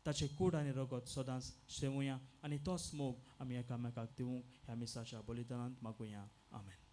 ताचे कूड आनी रगत सदांच सेवुया आनी तोच मोग आमी एकामेकाक दिवंक ह्या मिसाच्या बलिदानांत मागुया आमेन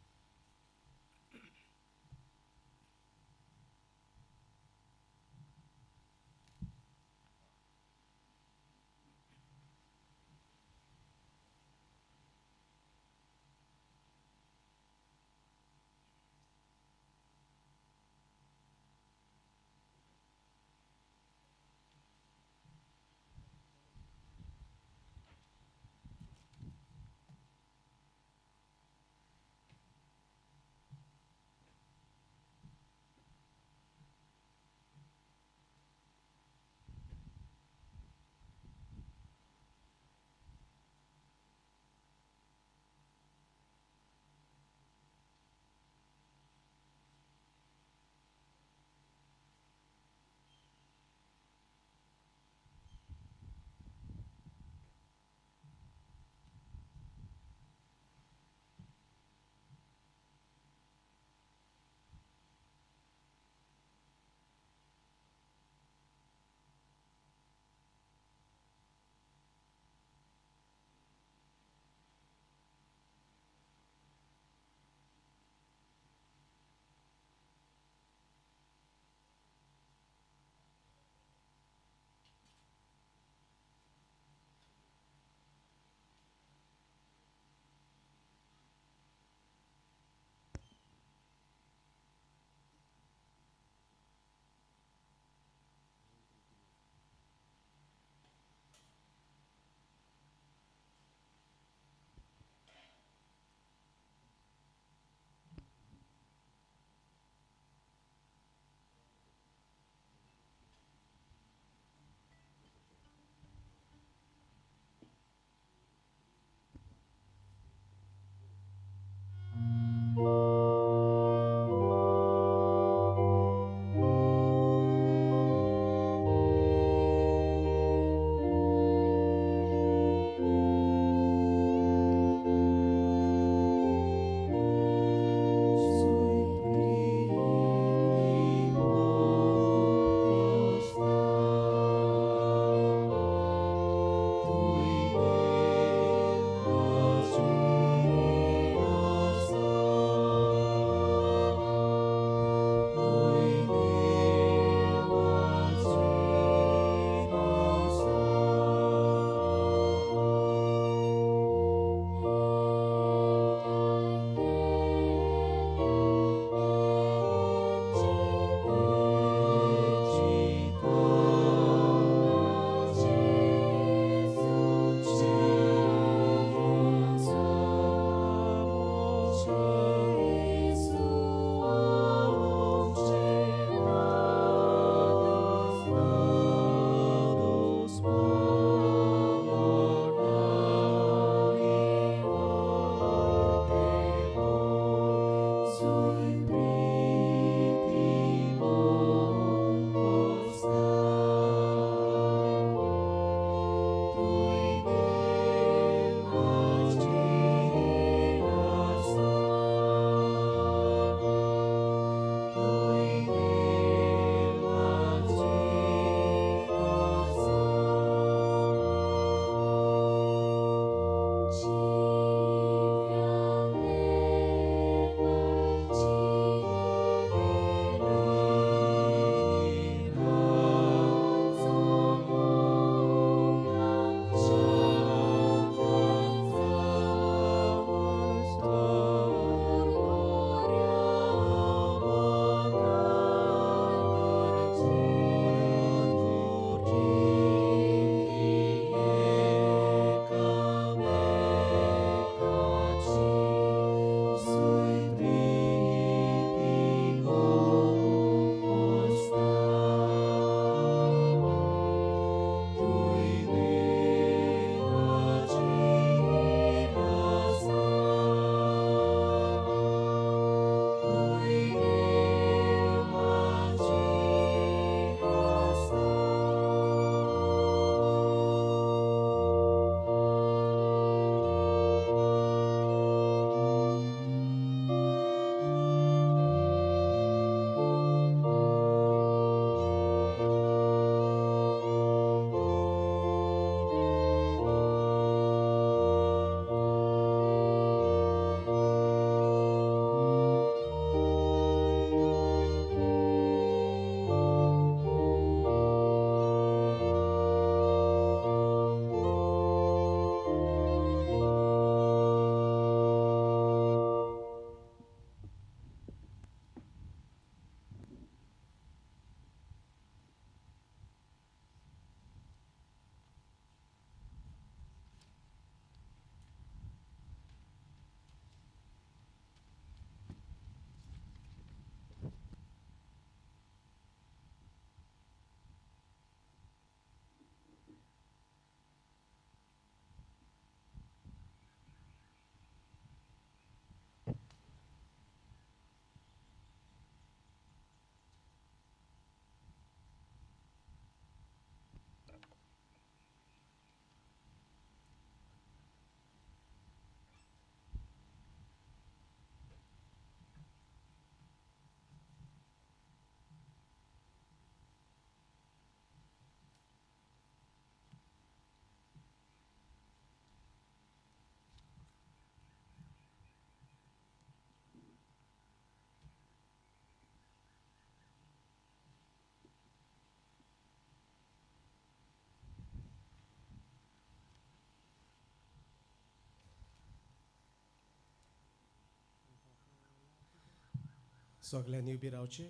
सगळ्यांनी उबी रावचे.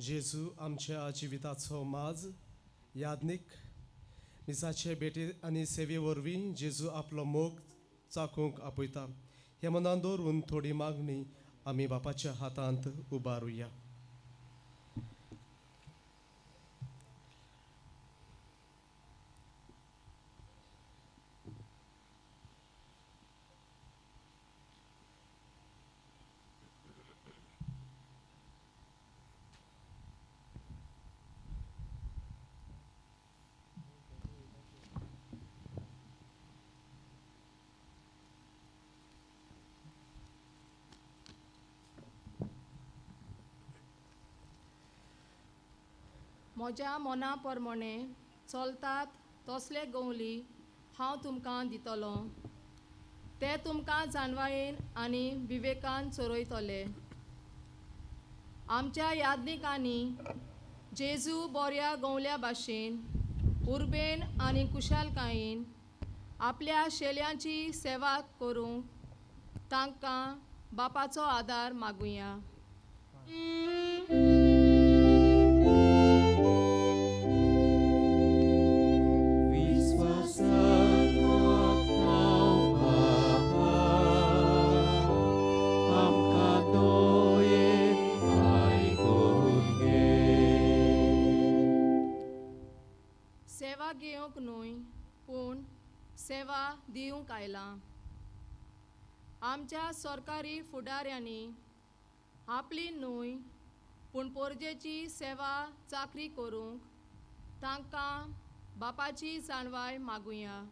जेजू आमच्या जिविताचो माज यादनीक मिसाचे भेटे आनी सेवे वरवीं जेजू आपलो मोग चाखूंक आपयता. हे मनान दवरून थोडी मागणी आमी बापाच्या हातांत उबारुया. म्हज्या मना प्रमाणे चलतात तसले गवली हांव तुमकां दितलो. ते तुमकां जाणवायेन आनी विवेकान चोरयतले. आमच्या यादनिकांनी जेजू बऱ्या गवल्या भाशेन उर्बेन आनी कुशालकायेन आपल्या शेल्यांची सेवा करूंक तांकां बापाचो आदार मागुया. सेवा घेवंक न्हय पूण सेवा दिवंक आयलां. आमच्या सरकारी फुडाऱ्यांनी आपली न्हय पूण पोरजेची सेवा चाकरी करूंक तांकां बापाची जाणवाय मागुया.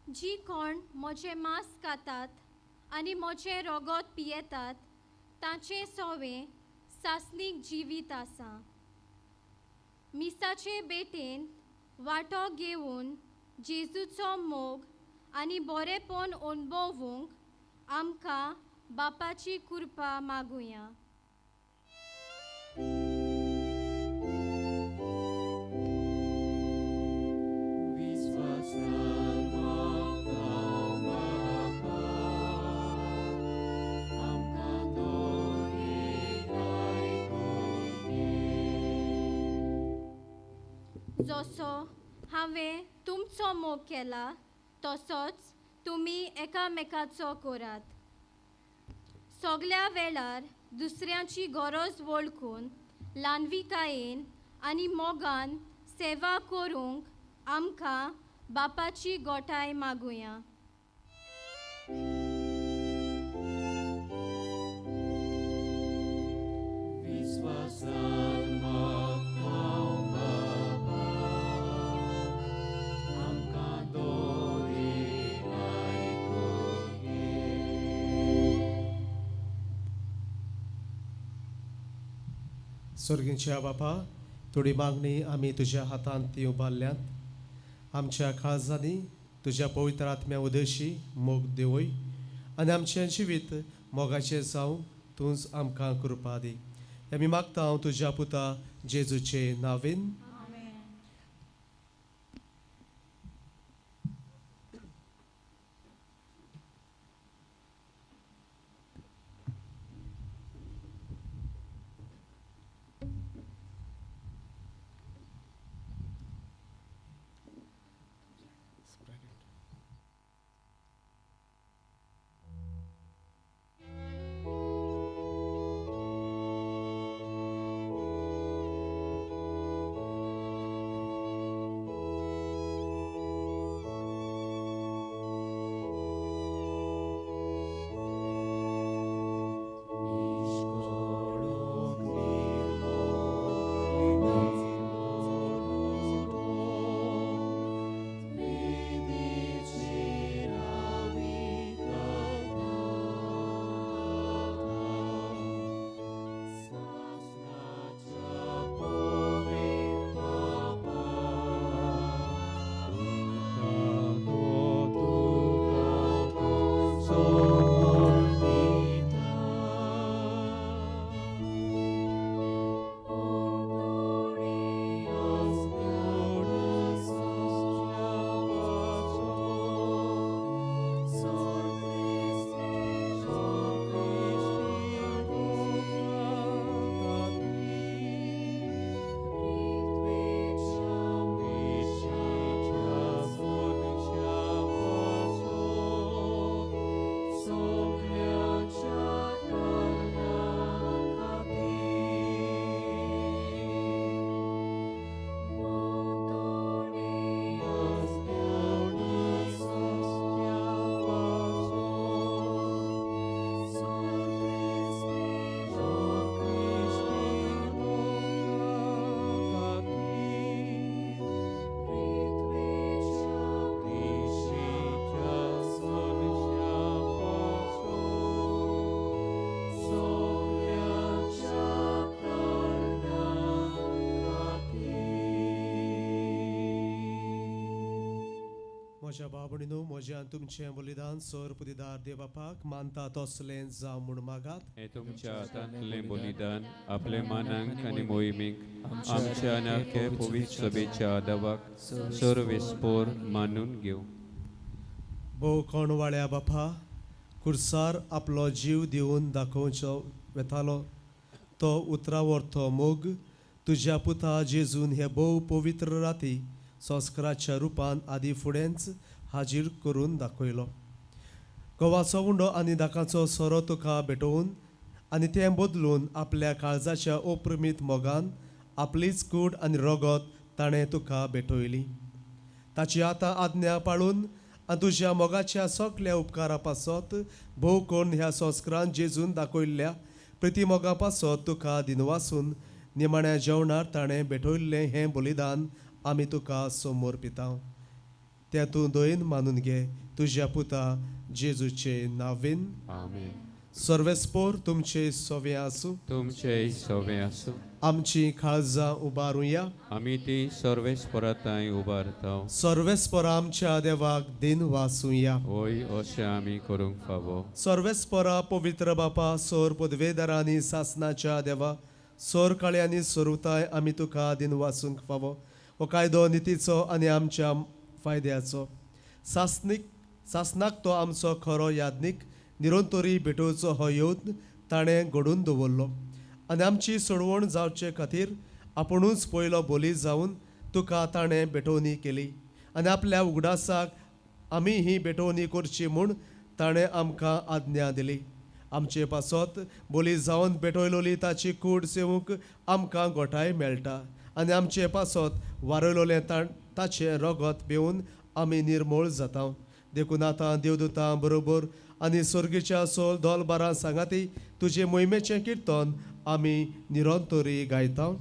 जी कोण म्हजें मांस खातात आनी म्हजें रोगोत पियेतात तांचें सोवें सासणीक जिवीत आसा. मिसाचे बेटेन वांटो घेवन जेजूचो मोग आनी बरेपण अणभवूंक आमकां बापाची कृपा मागुया. जसो हांवें तुमचो मोग केला तसोच तुमी एकामेकाचो करात. सगळ्या वेळार दुसऱ्यांची गरज वळखून ल्हानविकायेन आनी मोगान सेवा करूंक आमकां बापाची गोठाय मागुया. स्वर्गीच्या बापा, थोडी मागणी आमी तुज्या हातांत ती उबारल्यात. आमच्या काळजांनी तुज्या पवित्र आत्म्या उदेशी मोग देवय आनी आमचें जिवीत मोगाचें जावं तूंच आमकां कृपा दी. आमी मागता हांव तुज्या पुता जेजूचे नांवेन. म्हज्या बाबणीनो म्हज्यान तुमचें बलिदान सर पुदिदार देवबापाक मानता तसलें जावं म्हूण मागात. हे तुमच्या हातांतलें बलिदान आपल्या मानांक आनी मोहिमेक आमच्या अनाख्या पवित्र सभेच्या आदावाक सर्वेस्पोर मानून घेऊ. भोव कोणवाळ्या बापा, खुर्सार आपलो जीव दिवन दाखोवचो वेतालो तो उतरावरतो मोग तुज्या पुता जेजून हे भोव पवित्र राती संस्काराच्या रुपान आदी फुडेंच हाजीर करून दाखयलो. गोवाचो उंडो आनी दाकाचो सोरो तुका भेटोवन आनी तें बदलून आपल्या काळजाच्या ओप्रमीत मोगान आपलीच कूड आनी रगत ताणें तुका भेटयली. ताची आतां आज्ञा पाळून आनी तुज्या मोगाच्या सगळ्या उपकारा पासत भोव कोण ह्या संस्कारान जेजून दाखयल्ल्या प्रतिमोगा पासत तुका दिनवासून निमाण्या जेवणार ताणें भेटयल्लें हें बलिदान आमी तुका समोर पिता. तें तूं दोयन मानून घे तुज्या पुता जेजूचे नांवेन. आमेन. सर्वेस्पोर तुमचे सोवे आसूं. तुमचेय सोवे आसूं. आमची काळजां उबारुया. आमी ती सर्वेस्पराताय उबारता. सर्वेस्पर आमच्या देवाक दिन वासुया. होय अशें आमी करूंक फावो. सर्वेस्परा पवित्र बापा सोर पदवेदारांनी सासनाच्या देवा सोर काळ्यांनी सोरुताय आमी तुका दिन वासूंक फावो. हो कायदो नितीचो आनी आमच्या फायद्याचो. सासनाक तो आमचो खरो यादनीक निरंतरी भेटोवचो हो येवन ताणें घडोवन दवरलो आनी आमची सोडवण जावचे खातीर आपुणूच पयलो बोली जावन तुका ताणें भेटोवणी केली आनी आपल्या उगडासाक आमी ही भेटोवणी करची म्हूण ताणें आमकां आज्ञा दिली. आमचे पासत बोली जावन भेटयलोली ताची कूड सेवूंक आमकां गोठाय मेळटा आनी आमचे पासत वारयलोलें ताचें रगत पिवन आमी निर्मळ जाता. देखून आतां देवदूतां बरोबर आनी सर्गीच्या सोल दोलबारां सांगाती तुजे मोहिमेचें किर्तन आमी निरंतरी गायता.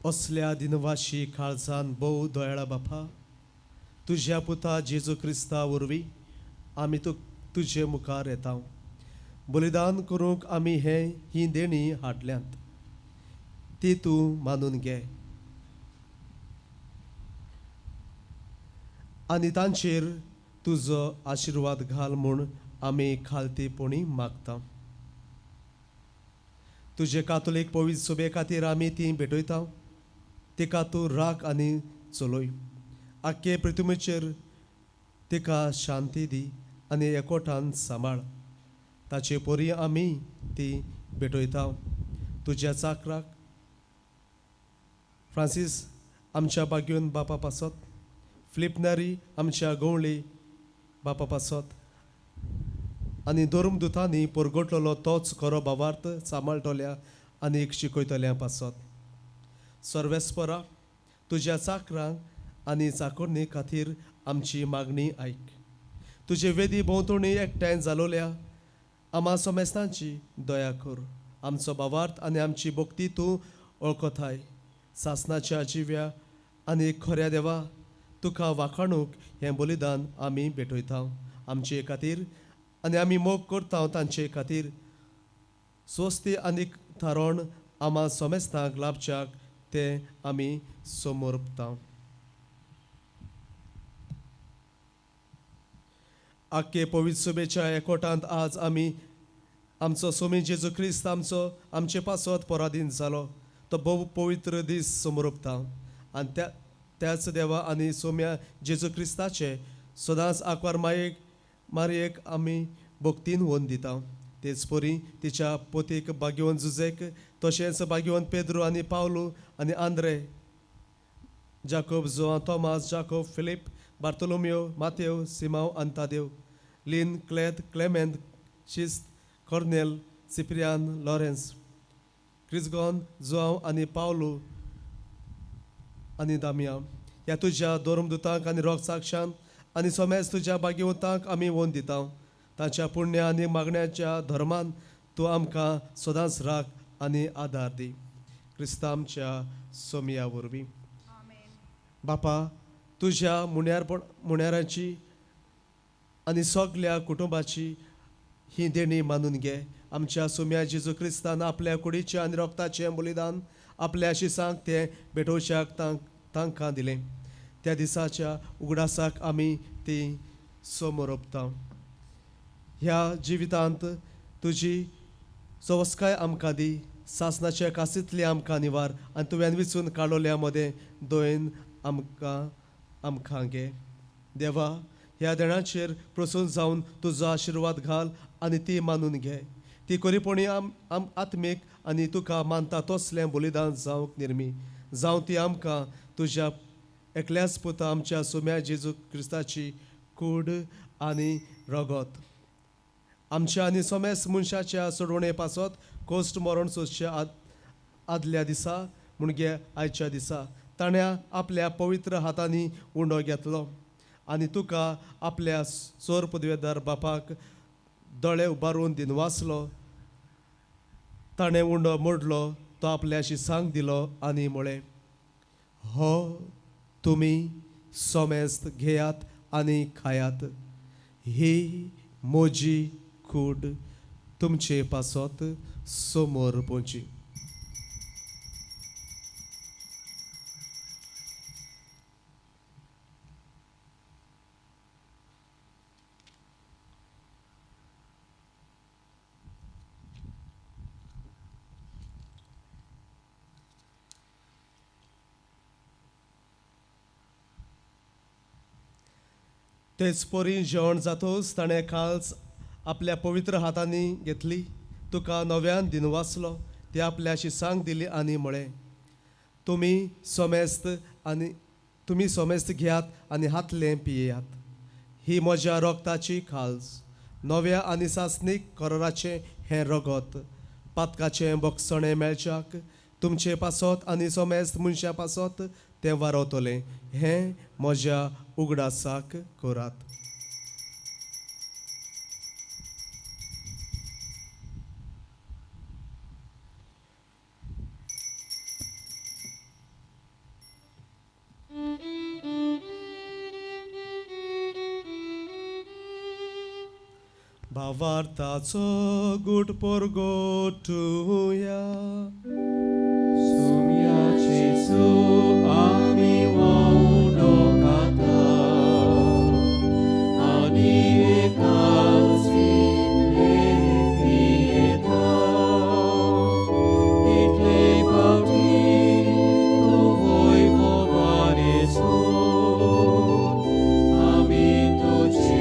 असल्या दिनवाशी काळजान भोव दयाळा बापा तुज्या पुता जेजू क्रिस्ता वरवीं आमी तुजे मुखार येता. बलिदान करूंक आमी ही देणी हाडल्यांत ती तूं मानून घे आनी तांचेर तुजो आशिर्वाद घाल म्हूण आमी खालतीपणी मागता. तुजे कातोलीक पवित्र सभे खातीर आमी ती भेटयता. तिका तूं राख आनी चलय. आख्खे पृथ्वीचेर तिका शांती दी आनी एकोठान सांबाळ. ताचे पोरी आमी ती भेटयता. तुज्या चाकराक फ्रांसीस आमच्या बागेवन बापा पासत, फिलिपनारी आमच्या गवळी बापा पासत आनी धर्मदुतांनी परगटलेलो तोच खरो भावार्थ सांबाळटल्या आनीक शिकयतल्या पासत. सर्वेस्परा तुज्या चाकरांक आनी चाकरणी खातीर आमची मागणी आयक. तुजे वेदी भोंवतणी एकठांय जालोल्या आमा सोमेस्तांची दया कर. आमचो भावार्थ आनी आमची भक्ती तूं वळखताय. सासनाच्या जिव्या आनी खऱ्या देवा तुका वाखाणूक हें बलिदान आमी भेटयता. आमचे खातीर आनी आमी मोग करता तांचे खातीर स्वस्ती आनीक थारोण आमा सोमेस्तांक लाभच्याक ते आमी समर्पता. आख्खे पवित्र सभेच्या एकोठांत आज आमी आमचो सोमी जेजू क्रिस्त आमचे पासत पराधीन जालो तो भोव पवित्र दीस समोर ओंपता आनी त्याच देवा आनी सोम्या जेजू क्रिस्ताचे सदांच आंकवार मारयेक आमी भक्तीन वोन दिता तेच परी तिच्या पोतीक भाग्यवंत जुजेक तशेंच भाग्यवंत पेद्रू आनी पावलू आनी आंद्रे जाकोब जोआ तोमास जाकोब फिलीप बार्तोलोमियो मातेव सिमाव अंतादेव लिन क्लेद क्लेमेंत शिस्त कॉर्नेल सिप्रियान लॉरेन्स क्रिस्गॉन जोआव आनी पावलू आनी दामिया ह्या तुज्या दोरमदुतांक आनी रोग साक्षांत आनी सोमेज तुज्या भाग्यवंतांक आमी वोन दिता तांच्या पुण्य आनी मागण्याच्या धर्मान तूं आमकां सदांच राख आनी आदार दी क्रिस्तांच्या सोमिया वरवीं बापा तुज्या मुण्यारांची आनी सगल्या कुटुंबाची ही देणी मानून घे आमच्या सोम्या जेजू क्रिस्तान आपल्या कुडीचें आनी रोगताचें बलिदान आपल्या शिसांक तें भेटोवच्याक तांकां दिलें त्या दिसाच्या उगडासाक आमी ती समोर ओंपता ह्या जिवितांत तुजी सवस्काय आमकां दी सासणाच्या कासींतली आमकां निवार आनी तुवें विचून काडलोल्या मदें दोयन आमकां घे देवा ह्या देणाचेर प्रसून जावन तुजो आशिर्वाद घाल आनी ती मानून घे ती कोरीपणी आत्मीक आनी तुका मानता तसलें बलिदान जावंक निर्मी जावं ती आमकां तुज्या एकल्याच पुता आमच्या सोम्या जेजू क्रिस्ताची कूड आनी रगत आमच्या आनी सोमेस मनशाच्या सोडवणे पासत कोस्ट मरण सोदच्या आदल्या दिसा म्हणजे आयच्या दिसा ताण्या आपल्या पवित्र हातांनी उंडो घेतलो आनी तुका आपल्या सोर पदवेदार बापाक दोळे उबारून दिन वाचलो ताणें उंडो मोडलो तो आपल्याशी सांग दिलो आनी म्हळें हो तुमी सोमेस्त घेयात आनी खायात ही म्हजी कूड तुमचे पासत समोर पोंची तेच परी जेवण जातोच ताणें काळच आपल्या पवित्र हातांनी घेतली तुका नव्यान दिन वाचलो ती आपल्या शिसांक दिली आनी म्हळें तुमी सोमेस्त घेयात आनी हातलें पियेयात ही म्हज्या रोगताची खालस नव्या आनी सासणीक कराराचें हें रगत पातकाचें बोगसणें मेळच्याक तुमचे पासत आनी सोमेस्त मनशा पासत तें वारवतलें हें म्हज्या उगडासाक करात भावार्थाचो गुटपोरगोटुया सोम्याचेचो आमी वावडो खाता आनी एकाची पियेता इतले फावटी तूं वैभवारेचो आमी तुजे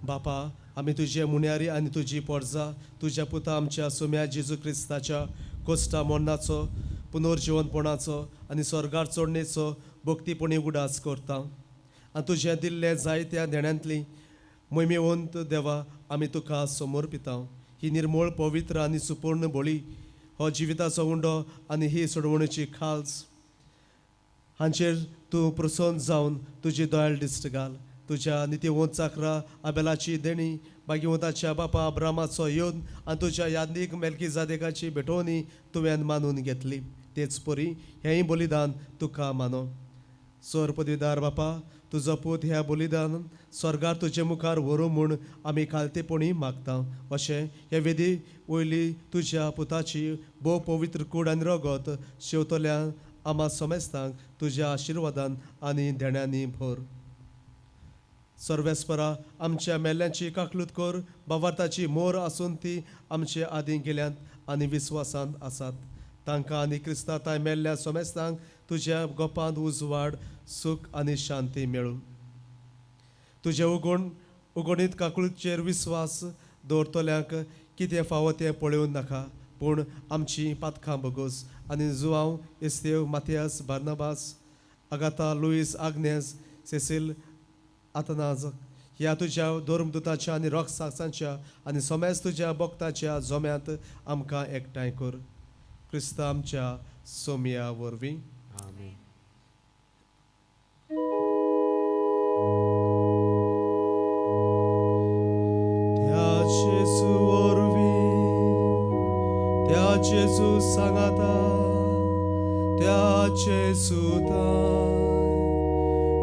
बापा आमी तुजे मुण्यारी आनी तुजी पोरजां तुज्या पुता आमच्या सोम्या जेजू क्रिस्ताच्या कोश्टा मोन्नाचो पुनर्जिवनपणाचो आनी स्वर्गार चोडणेचो भक्तीपणी उडास करता आनी तुजें दिल्ले जायत्या देण्यांतली मोहिमेवंत देवा आमी तुका समर्पिता ही निर्मळ पवित्र आनी सुपूर्ण बळी हो जिविताचो उंडो आनी ही सोडवणेची खालस हांचेर तूं प्रसन्न जावन तुजी दयाळ दिश्ट घाल तुज्या नित्यवंत चाकरा आबेलाची देणी भाग्यवंताच्या बापा अब्रामाचो योन आनी तुज्या यादीक मेल्कीजादेकाची भेटोवणी तुवें मानून घेतली तेच परी हेंय बलिदान तुका मानो सोर पदवीदार बापा तुजो पूत ह्या बलिदान स्वर्गार तुजे मुखार व्हरूं म्हूण आमी खालतेपणी मागता अशें हे वेदी वयली तुज्या पुताची भोव पवित्र कूड आनी रगत शेवतल्या आमा समेस्तांक तुज्या आशिर्वादान आनी देण्यांनी भर सर्वेस्परा आमच्या मेल्ल्यांची काकलूत कर, बावार्थाची मोर आसून ती आमचे आदीं गेल्यांत आनी विस्वासांत आसात. तांकां आनी क्रिस्तांताय मेल्ल्या सोमेस्तांक तुज्या गोपांत उजवाड, सूख आनी शांती मेळूं. तुजे उगोणीत काकलूतचेर विस्वास दवरतल्यांक कितें फावो तें पळोवं नाका, पूण आमची पातकां बोगोस आनी João, Estevam, मातियास, Barnabas, आगाता, Lewis, आग्नेस, Cecil, आतनाज ह्या तुज्या धर्मदुताच्या आनी रॉक्सांच्या आनी सोमेज तुज्या भक्ताच्या जोम्यांत आमकां एकठांय कर. क्रिस्ता आमच्या सोमया वरवीं. आमेन. त्या जेजू वरवीं, त्या जेजू सांगाता, त्या जेजूताय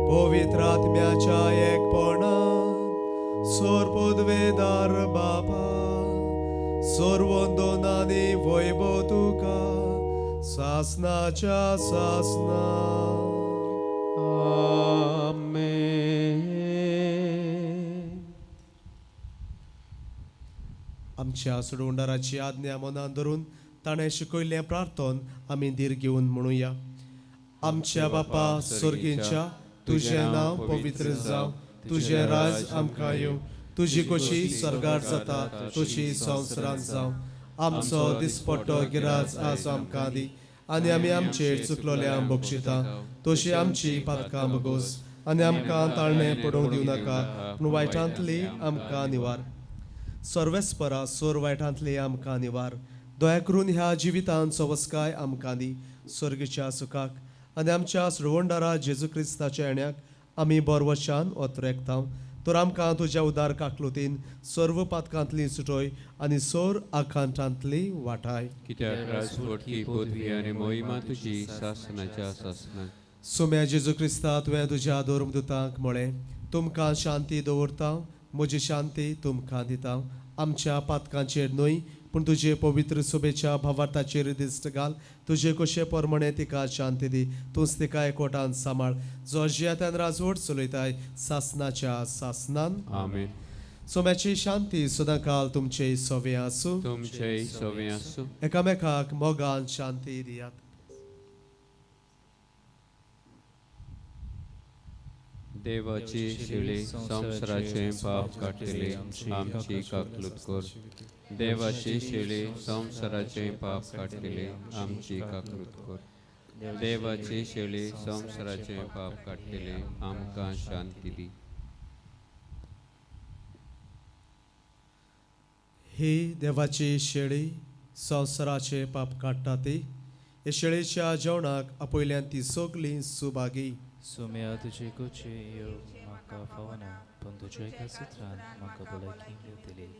पवित्र आत्म्याच्या एकपणान सोरपोदवेदार बापा सर्वोंदोनानी वैभव तुका सासनाच्या सासना. आमेन. आमच्या सुडवंडाराची आज्ञा मनान धरून ताणें शिकयल्लें प्रार्थन आमी धीर घेवन म्हणुया. आमच्या बापा स्वर्गींच्या, तुझें नांव पवित्र जावं, तुझें राज आमकां येवं, तुजी कशी स्वर्गार जाता तशी संवसारांत जावं. आमचो दिसपट्टो गिराज आज आमकां दी, आनी आमी आमचेर चुकलोल्यांक बक्षिता, तशी आमची पातकां बगोस, आनी आमकां ताळणें पडोवंक दिवं नाका, पूण वायटांतली आमकां निवार. सर्वेस्परा सोर वायटांतली आमकां निवार. दया करून ह्या जिवितांत सवस्काय आमकां दी, स्वर्गीच्या सुखाक आनी आमच्या सुडवंडारा जेजू क्रिस्ताच्या येण्याक आमी बरवशान ओतरेकता. तर आमकां तुज्या उदार काकलुतीन सर्व पातकांतली सुटोय आनी सोर आखांतांतली वाटाय. कित्याक राजवटी, पदवी आनी मोहिमा तुजी सासनाच्या सासनाक. सोम्या जेजू क्रिस्ता तुवें तुज्या धर्मदुतांक म्हळें, तुमकां शांती दवरता, म्हजी शांती तुमकां दिता. आमच्या पातकांचेर न्हय, पूण तुजे पवित्र सुबेच्या भावार्थाचेर दिश्ट घाल. तुजे कशे परमणे तिका शांती दी. तूंच तिका एकवटान सांबाळ, जो जियात्यान राजवट चलयताय सासनाच्या सासनान. आमेन. सोम्याची शांती सदां काल तुमचे सोवे आसूं. तुमचेय सोवे आसूं. एकामेकाक मोगान शांती दियात. देवाची शिळी संवसाराचे पाप काटिले आमची काकलूत कर. देवाची शिळी संवसाराचे पाप काटिले आमची काकलूत कर. देवाची शिळी संवसाराचे पाप काटिले आमकां शांती दी. ही देवाची शेळी संवसाराचे पाप काडटा ती. हे शेळेच्या जेवणाक आपयल्यान ती सगळीं सुभागी. सोम्या तुजे कुचे योग म्हाका फावना, पण तुज्या एका सुत्रान म्हाका भलायकी मेळटली.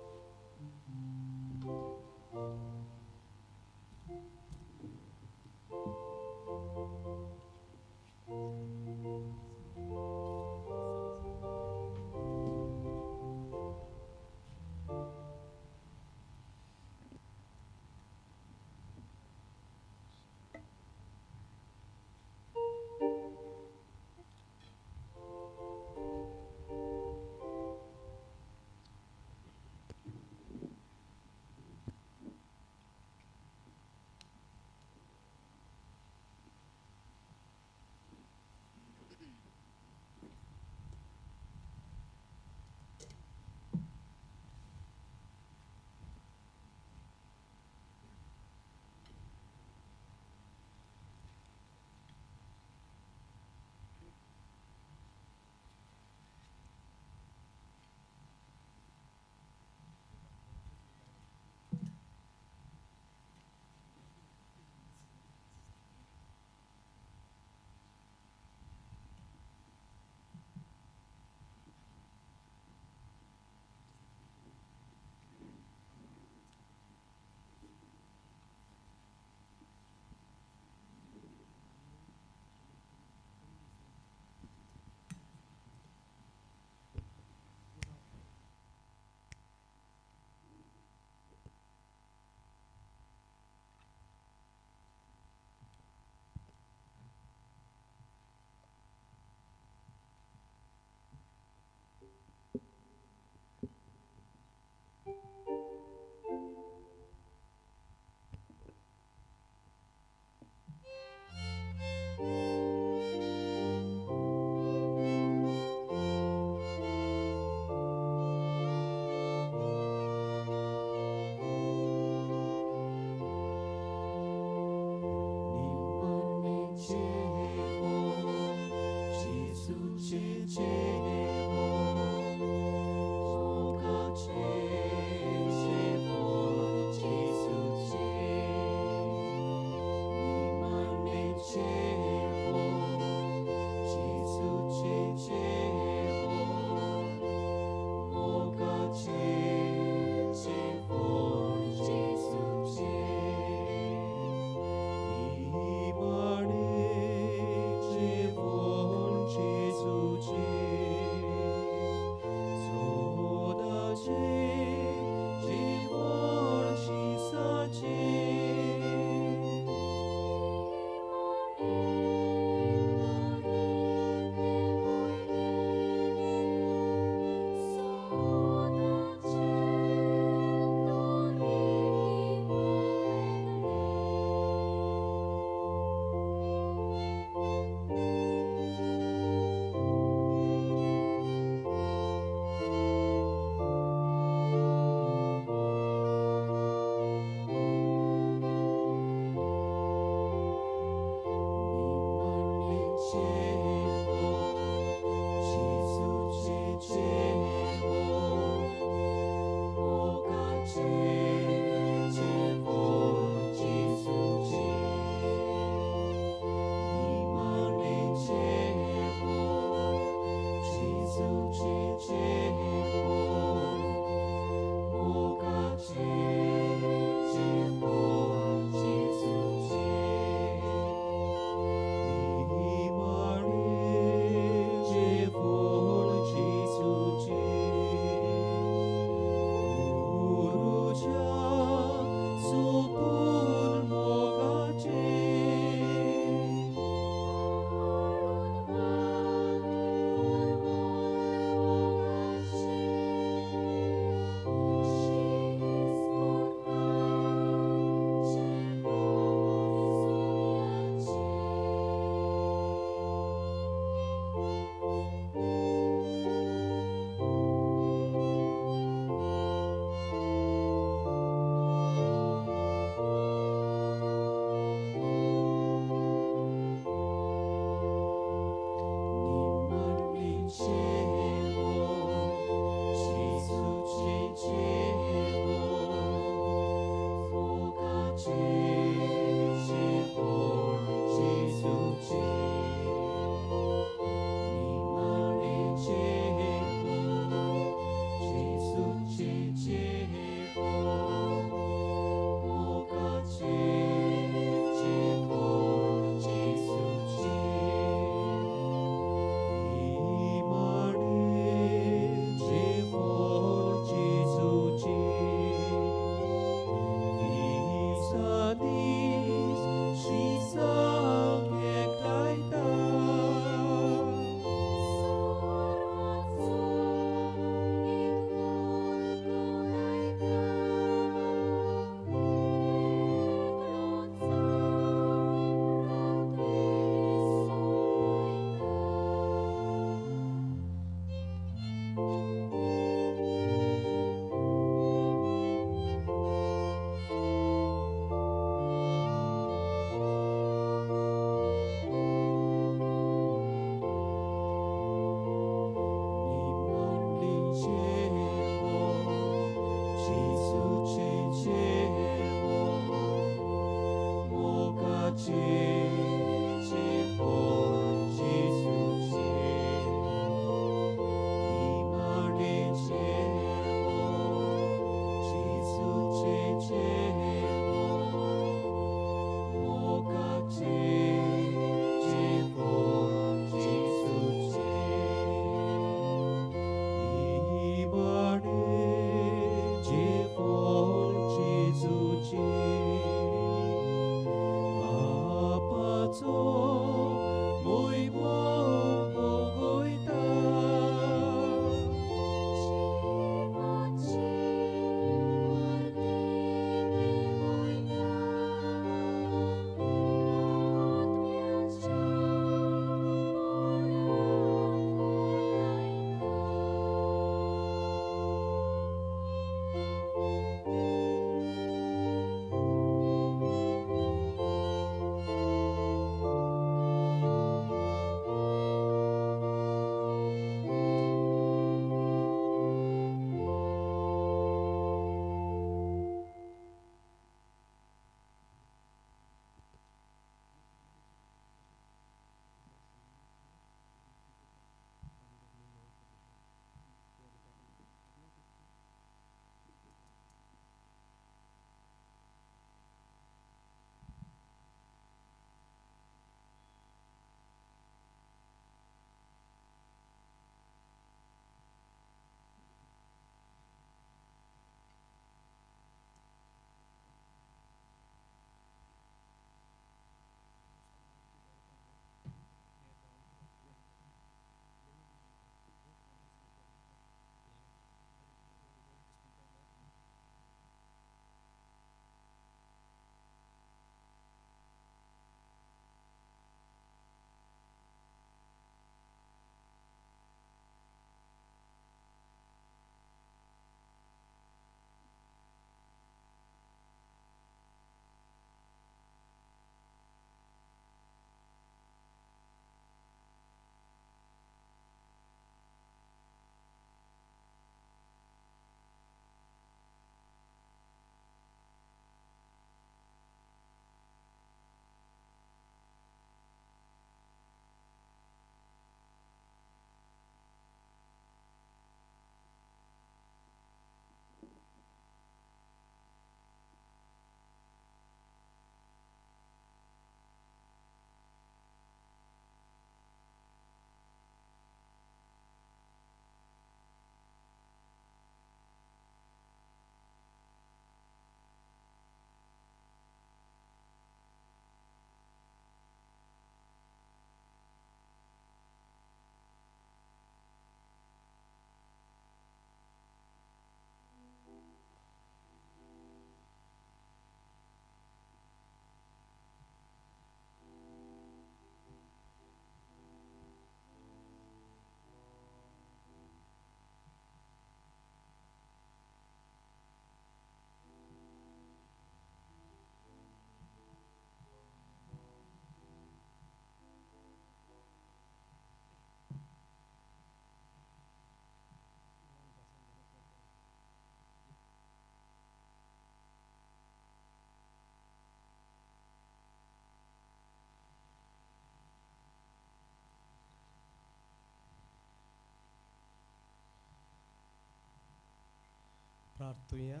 प्रार्थुया.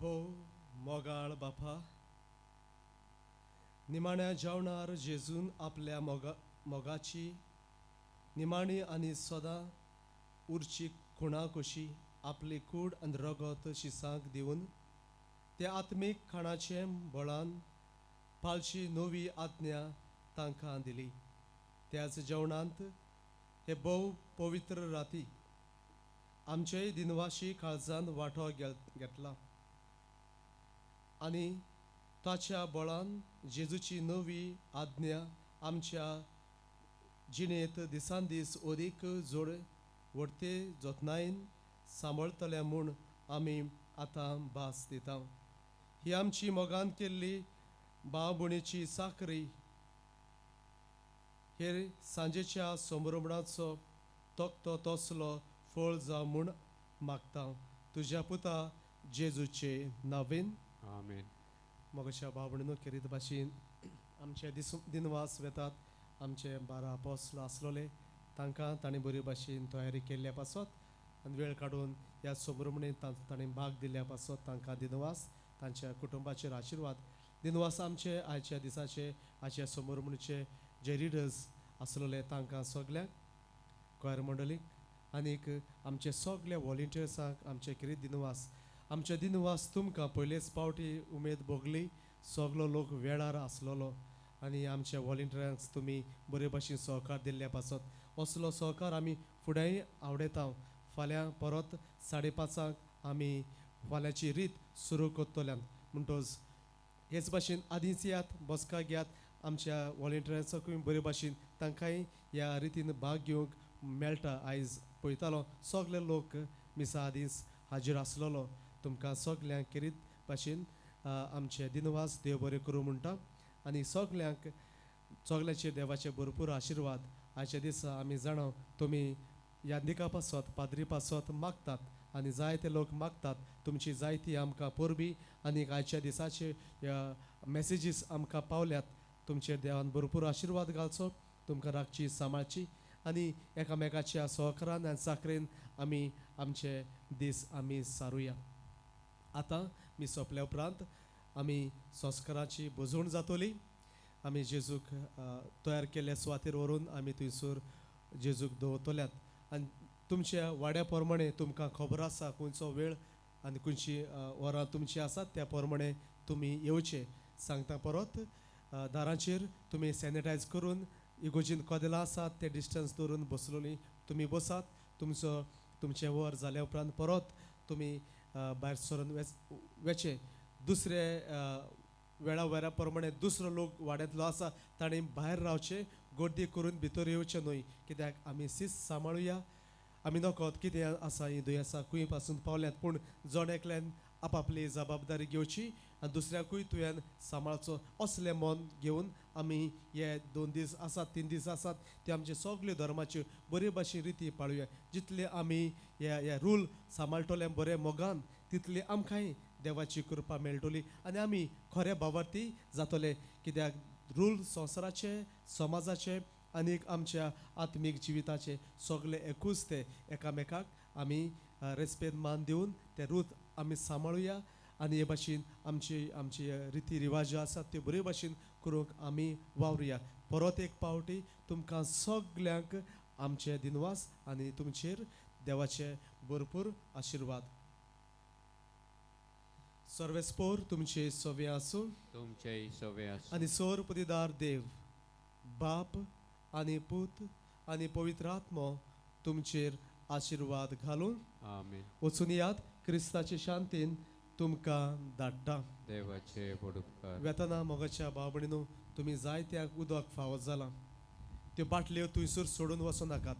भोव मोगाळ बापा, निमाण्या जेवणार जेजून आपल्या मोगाची निमाणी आनी सदां उरची खुणा कशी आपली कूड आनी रगत शिसांक दिवन त्या आत्मीक खाणाचे बळान पालची नवी आज्ञा तांकां दिली. त्याच जेवणांत हे भोव पवित्र राती आमचे दिनवाशी काळजांत वांटो घेतला आनी ताच्या बळान जेजूची नवी आज्ञा आमच्या जिणेंत दिसान दीस ओदीक जोड व्हडते जतनायेन सांबाळटले म्हूण आमी आतां भास दिता. ही आमची मोगान केल्ली भाव भयणीची साखरी हे सांजेच्या संभ्रमणाचो तोखतो तसलो फळ जावं म्हूण मागता तुज्या पुता जेजूचे नांवेन. आमेन. मोगाच्या भाव भयणीनो, खेरीत भाशेन आमचे दिनवास वेतात आमचे 12 अपोस्ल आसलोले तांकां तांणी बरे भाशेन तयारी केल्ल्या पासत आनी वेळ काडून ह्या संभ्रमणेंत तांणी भाग दिल्ल्या पासत तांकां दिनवास तांच्या कुटुंबाचेर आशिर्वाद. दिनवास आमचे आयच्या दिसाचे आयच्या संभ्रमणेचे जे रिडर्स आसलोले तांकां सगल्यांक कोयर मंडळीक आनीक आमचे सगळे वॉलिंटियर्सांक आमचे खेरीत दिनवास. आमचे दिनवास तुमकां पयलेच पावटी उमेद भोगली. सगलो लोक वेळार आसलोलो आनी आमच्या वॉलिंटियरांक तुमी बरे भाशेन सहकार दिल्ल्या पासत असलो सहकार आमी फुडेंय आवडयता. फाल्यां परत 5:30 आमी फाल्यांची रीत सुरू करतल्यान म्हणटोच हेच भाशेन आदींच यात बसका घेयात. आमच्या वॉलिंटियर्सांकूय बरे भाशेन तांकांय ह्या रितीन भाग घेवंक मेळटा. आयज पळयतालो सगळे लोक मिसा आदींच हाजीर आसलोलो. तुमकां सगल्यांक खेरीत भाशेन आमचे दिनवास देव बरें करूं म्हणटा आनी सगल्यांचेर देवाचे भरपूर आशिर्वाद. आयच्या दिसा आमी जाणा तुमी यादिका पासत पाद्री पासत मागतात आनी जायते लोक मागतात. तुमची जायती आमकां परबी आनी आयच्या दिसाचे मॅसेजीस आमकां पावल्यात. तुमचेर देवान भरपूर आशिर्वाद घालचो, तुमकां राखची सांबाळची आनी एकामेकाच्या सहकारान आनी साखरेन आमी आमचे दीस आमी सारुया. आतां मी सोंपल्या उपरांत आमी संस्काराची बजवण जातली. आमी जेजूक तयार केल्ल्या सुवातेर व्हरून आमी थंयसर जेजूक दवरतल्यात आनी तुमच्या वाड्या प्रमाणे तुमकां खबर आसा खंयचो वेळ आनी खंयची वरां तुमची आसात त्या प्रमाणे तुमी येवचे. सांगता परत दारांचेर तुमी सॅनिटायज करून इगोजीन कदेलां आसात ते डिस्टन्स दवरून बसलोली तुमी बसात. तुमचें वर जाल्या उपरांत परत तुमी भायर सरून वेचे. दुसरे वेळा प्रमाणे दुसरो लोक वाड्यांतलो आसा ताणें भायर रावचे, गर्दी करून भितर येवचे न्हय. कित्याक आमी शिस्त सांबाळुया. आमी नकळत कितें आसा ही दुयेंसां खंय पासून पावल्यात पूण जण एकल्यान आपापली जबाबदारी घेवची आनी दुसऱ्याकूय तुवें सांबाळचो असलें मन घेवन आमी हे 2 दीस आसात 3 दीस आसात ते आमचे सगल्यो धर्माच्यो बरे भाशेन रिती पाळुया. जितले आमी हे रूल सांबाळटले बरे मोगान तितली आमकांय देवाची कृपा मेळटली आनी आमी खरे भावार्थी जातले. कित्याक रूल संवसाराचे समाजाचे आनीक आमच्या आत्मीक जिविताचे सगळे एकूच ते एकामेकाक आमी रेस्पेद मान दिवन ते रूत आमी सांबाळुया आनी हे भाशेन आमची रिती रिवाज आसात त्यो बरे भाशेन करूंक आमी वावरुया. परत एक पावटी तुमकां सगल्यांक आमचे दिनवास आनी तुमचेर देवाचे भरपूर आशिर्वाद. सर्वेस्पोर तुमचे सवे आसूं तुमचेय सवे आसूं आनी सोर पदीदार देव बाप आनी पूत आनी पवित्र आत्मो तुमचेर आशिर्वाद घालून आमेन. वचून यात क्रिस्ताचे शांतीन तुमकां धाडटा. देवाचे उपकार. वेतना मोगाच्या भाव भयणीनो, तुमी जायत्यांक उदक फावत जालां. त्यो बाटल्यो थंयसर सोडून वचूं नाकात.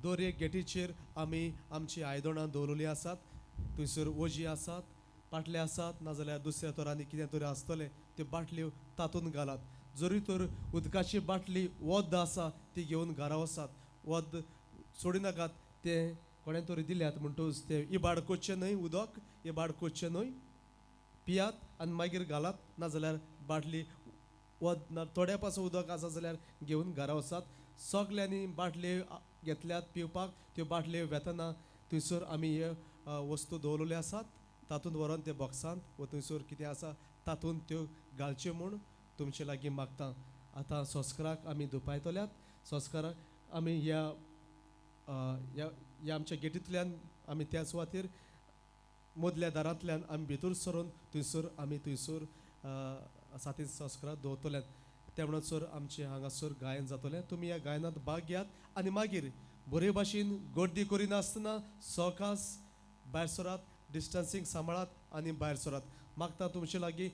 दर एक गेटीचेर आमी आमची आयदनां दवरलेलीं आसात. थंयसर वजी आसात, पाटले आसात, नाजाल्यार दुसऱ्या तरांनी कितें तरी आसतलें त्यो बाटल्यो तातूंत घालात. जरी तर उदकाची बाटली वोद्द आसा ती घेवन घरा वसात. वोद्द सोडी नाकात. तें कोणें तरी दिल्यात म्हणटूच तें इबाड करचें न्हय. उदक इबाड करचें न्हय. पियात आनी मागीर घालात. नाजाल्यार बाटली वोद्द ना थोड्या पासून उदक आसा जाल्यार घेवन घरा वसात. सगल्यांनी बाटल्यो घेतल्यात पिवपाक, त्यो बाटल्यो वेतना थंयसर आमी हे वस्तू दवरलेल्यो आसात, तातूंत व्हरोन ते बॉक्सांत व थंयसर कितें आसा तातूंत त्यो घालच्यो म्हूण तुमचे लागीं मागता. आतां संस्काराक आमी दुपायतल्यात. संस्काराक आमी ह्या आमच्या गेटींतल्यान आमी त्या सुवातेर मदल्या दारांतल्यान आमी भितर सरून थंयसर आमी थंयसर साती संस्काराक दवरतल्यात. त्या म्हणसर आमचे हांगासर गायन जातलें. तुमी ह्या गायनांत भाग घेयात आनी मागीर बरे भाशेन गर्दी करिनासतना सवकास भायर सरात, डिस्टन्सींग सांबाळात आनी भायर सरात. मागता तुमचे लागीं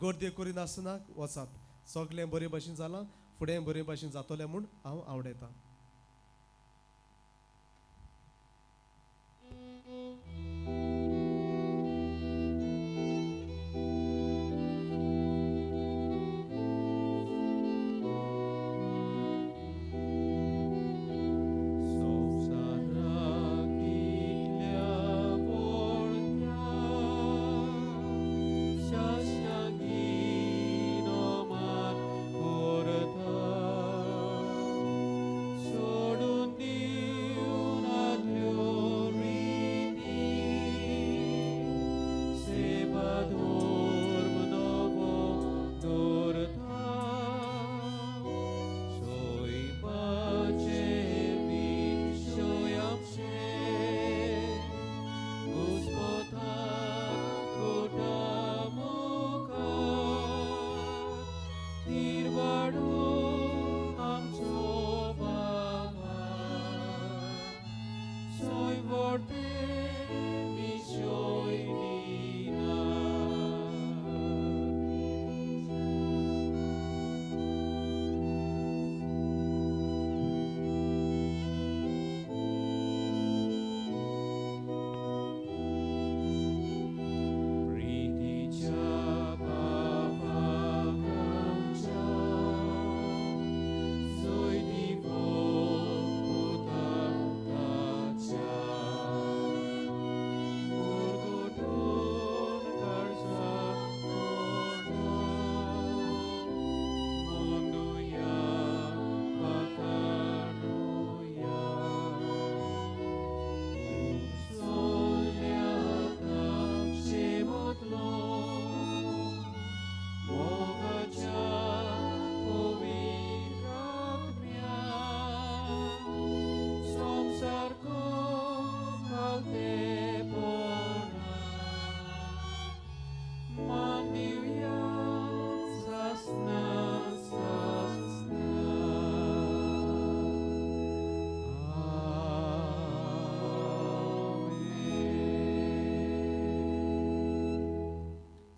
गर्दी करिनासतना वचात. सगळें बरे भाशेन जालां, फुडें बरे भाशेन जातलें म्हूण हांव आवडयतां.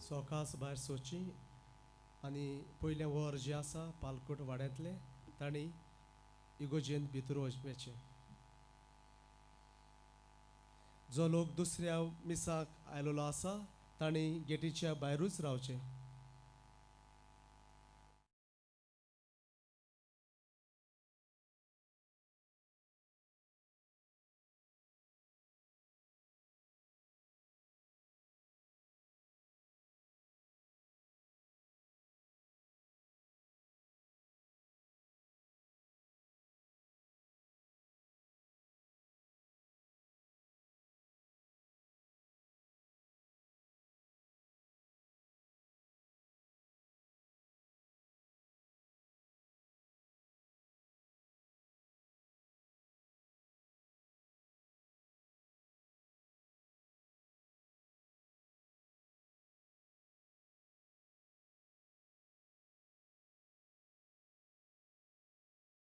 सवकास भायर सरची आनी पयलें वर जें आसा पालकोट वाड्यांतलें तांणी इगोजेन भितर वचचें. जो लोक दुसऱ्या मिसाक आयलोलो आसा तांणी गेटीच्या भायरूच रावचें.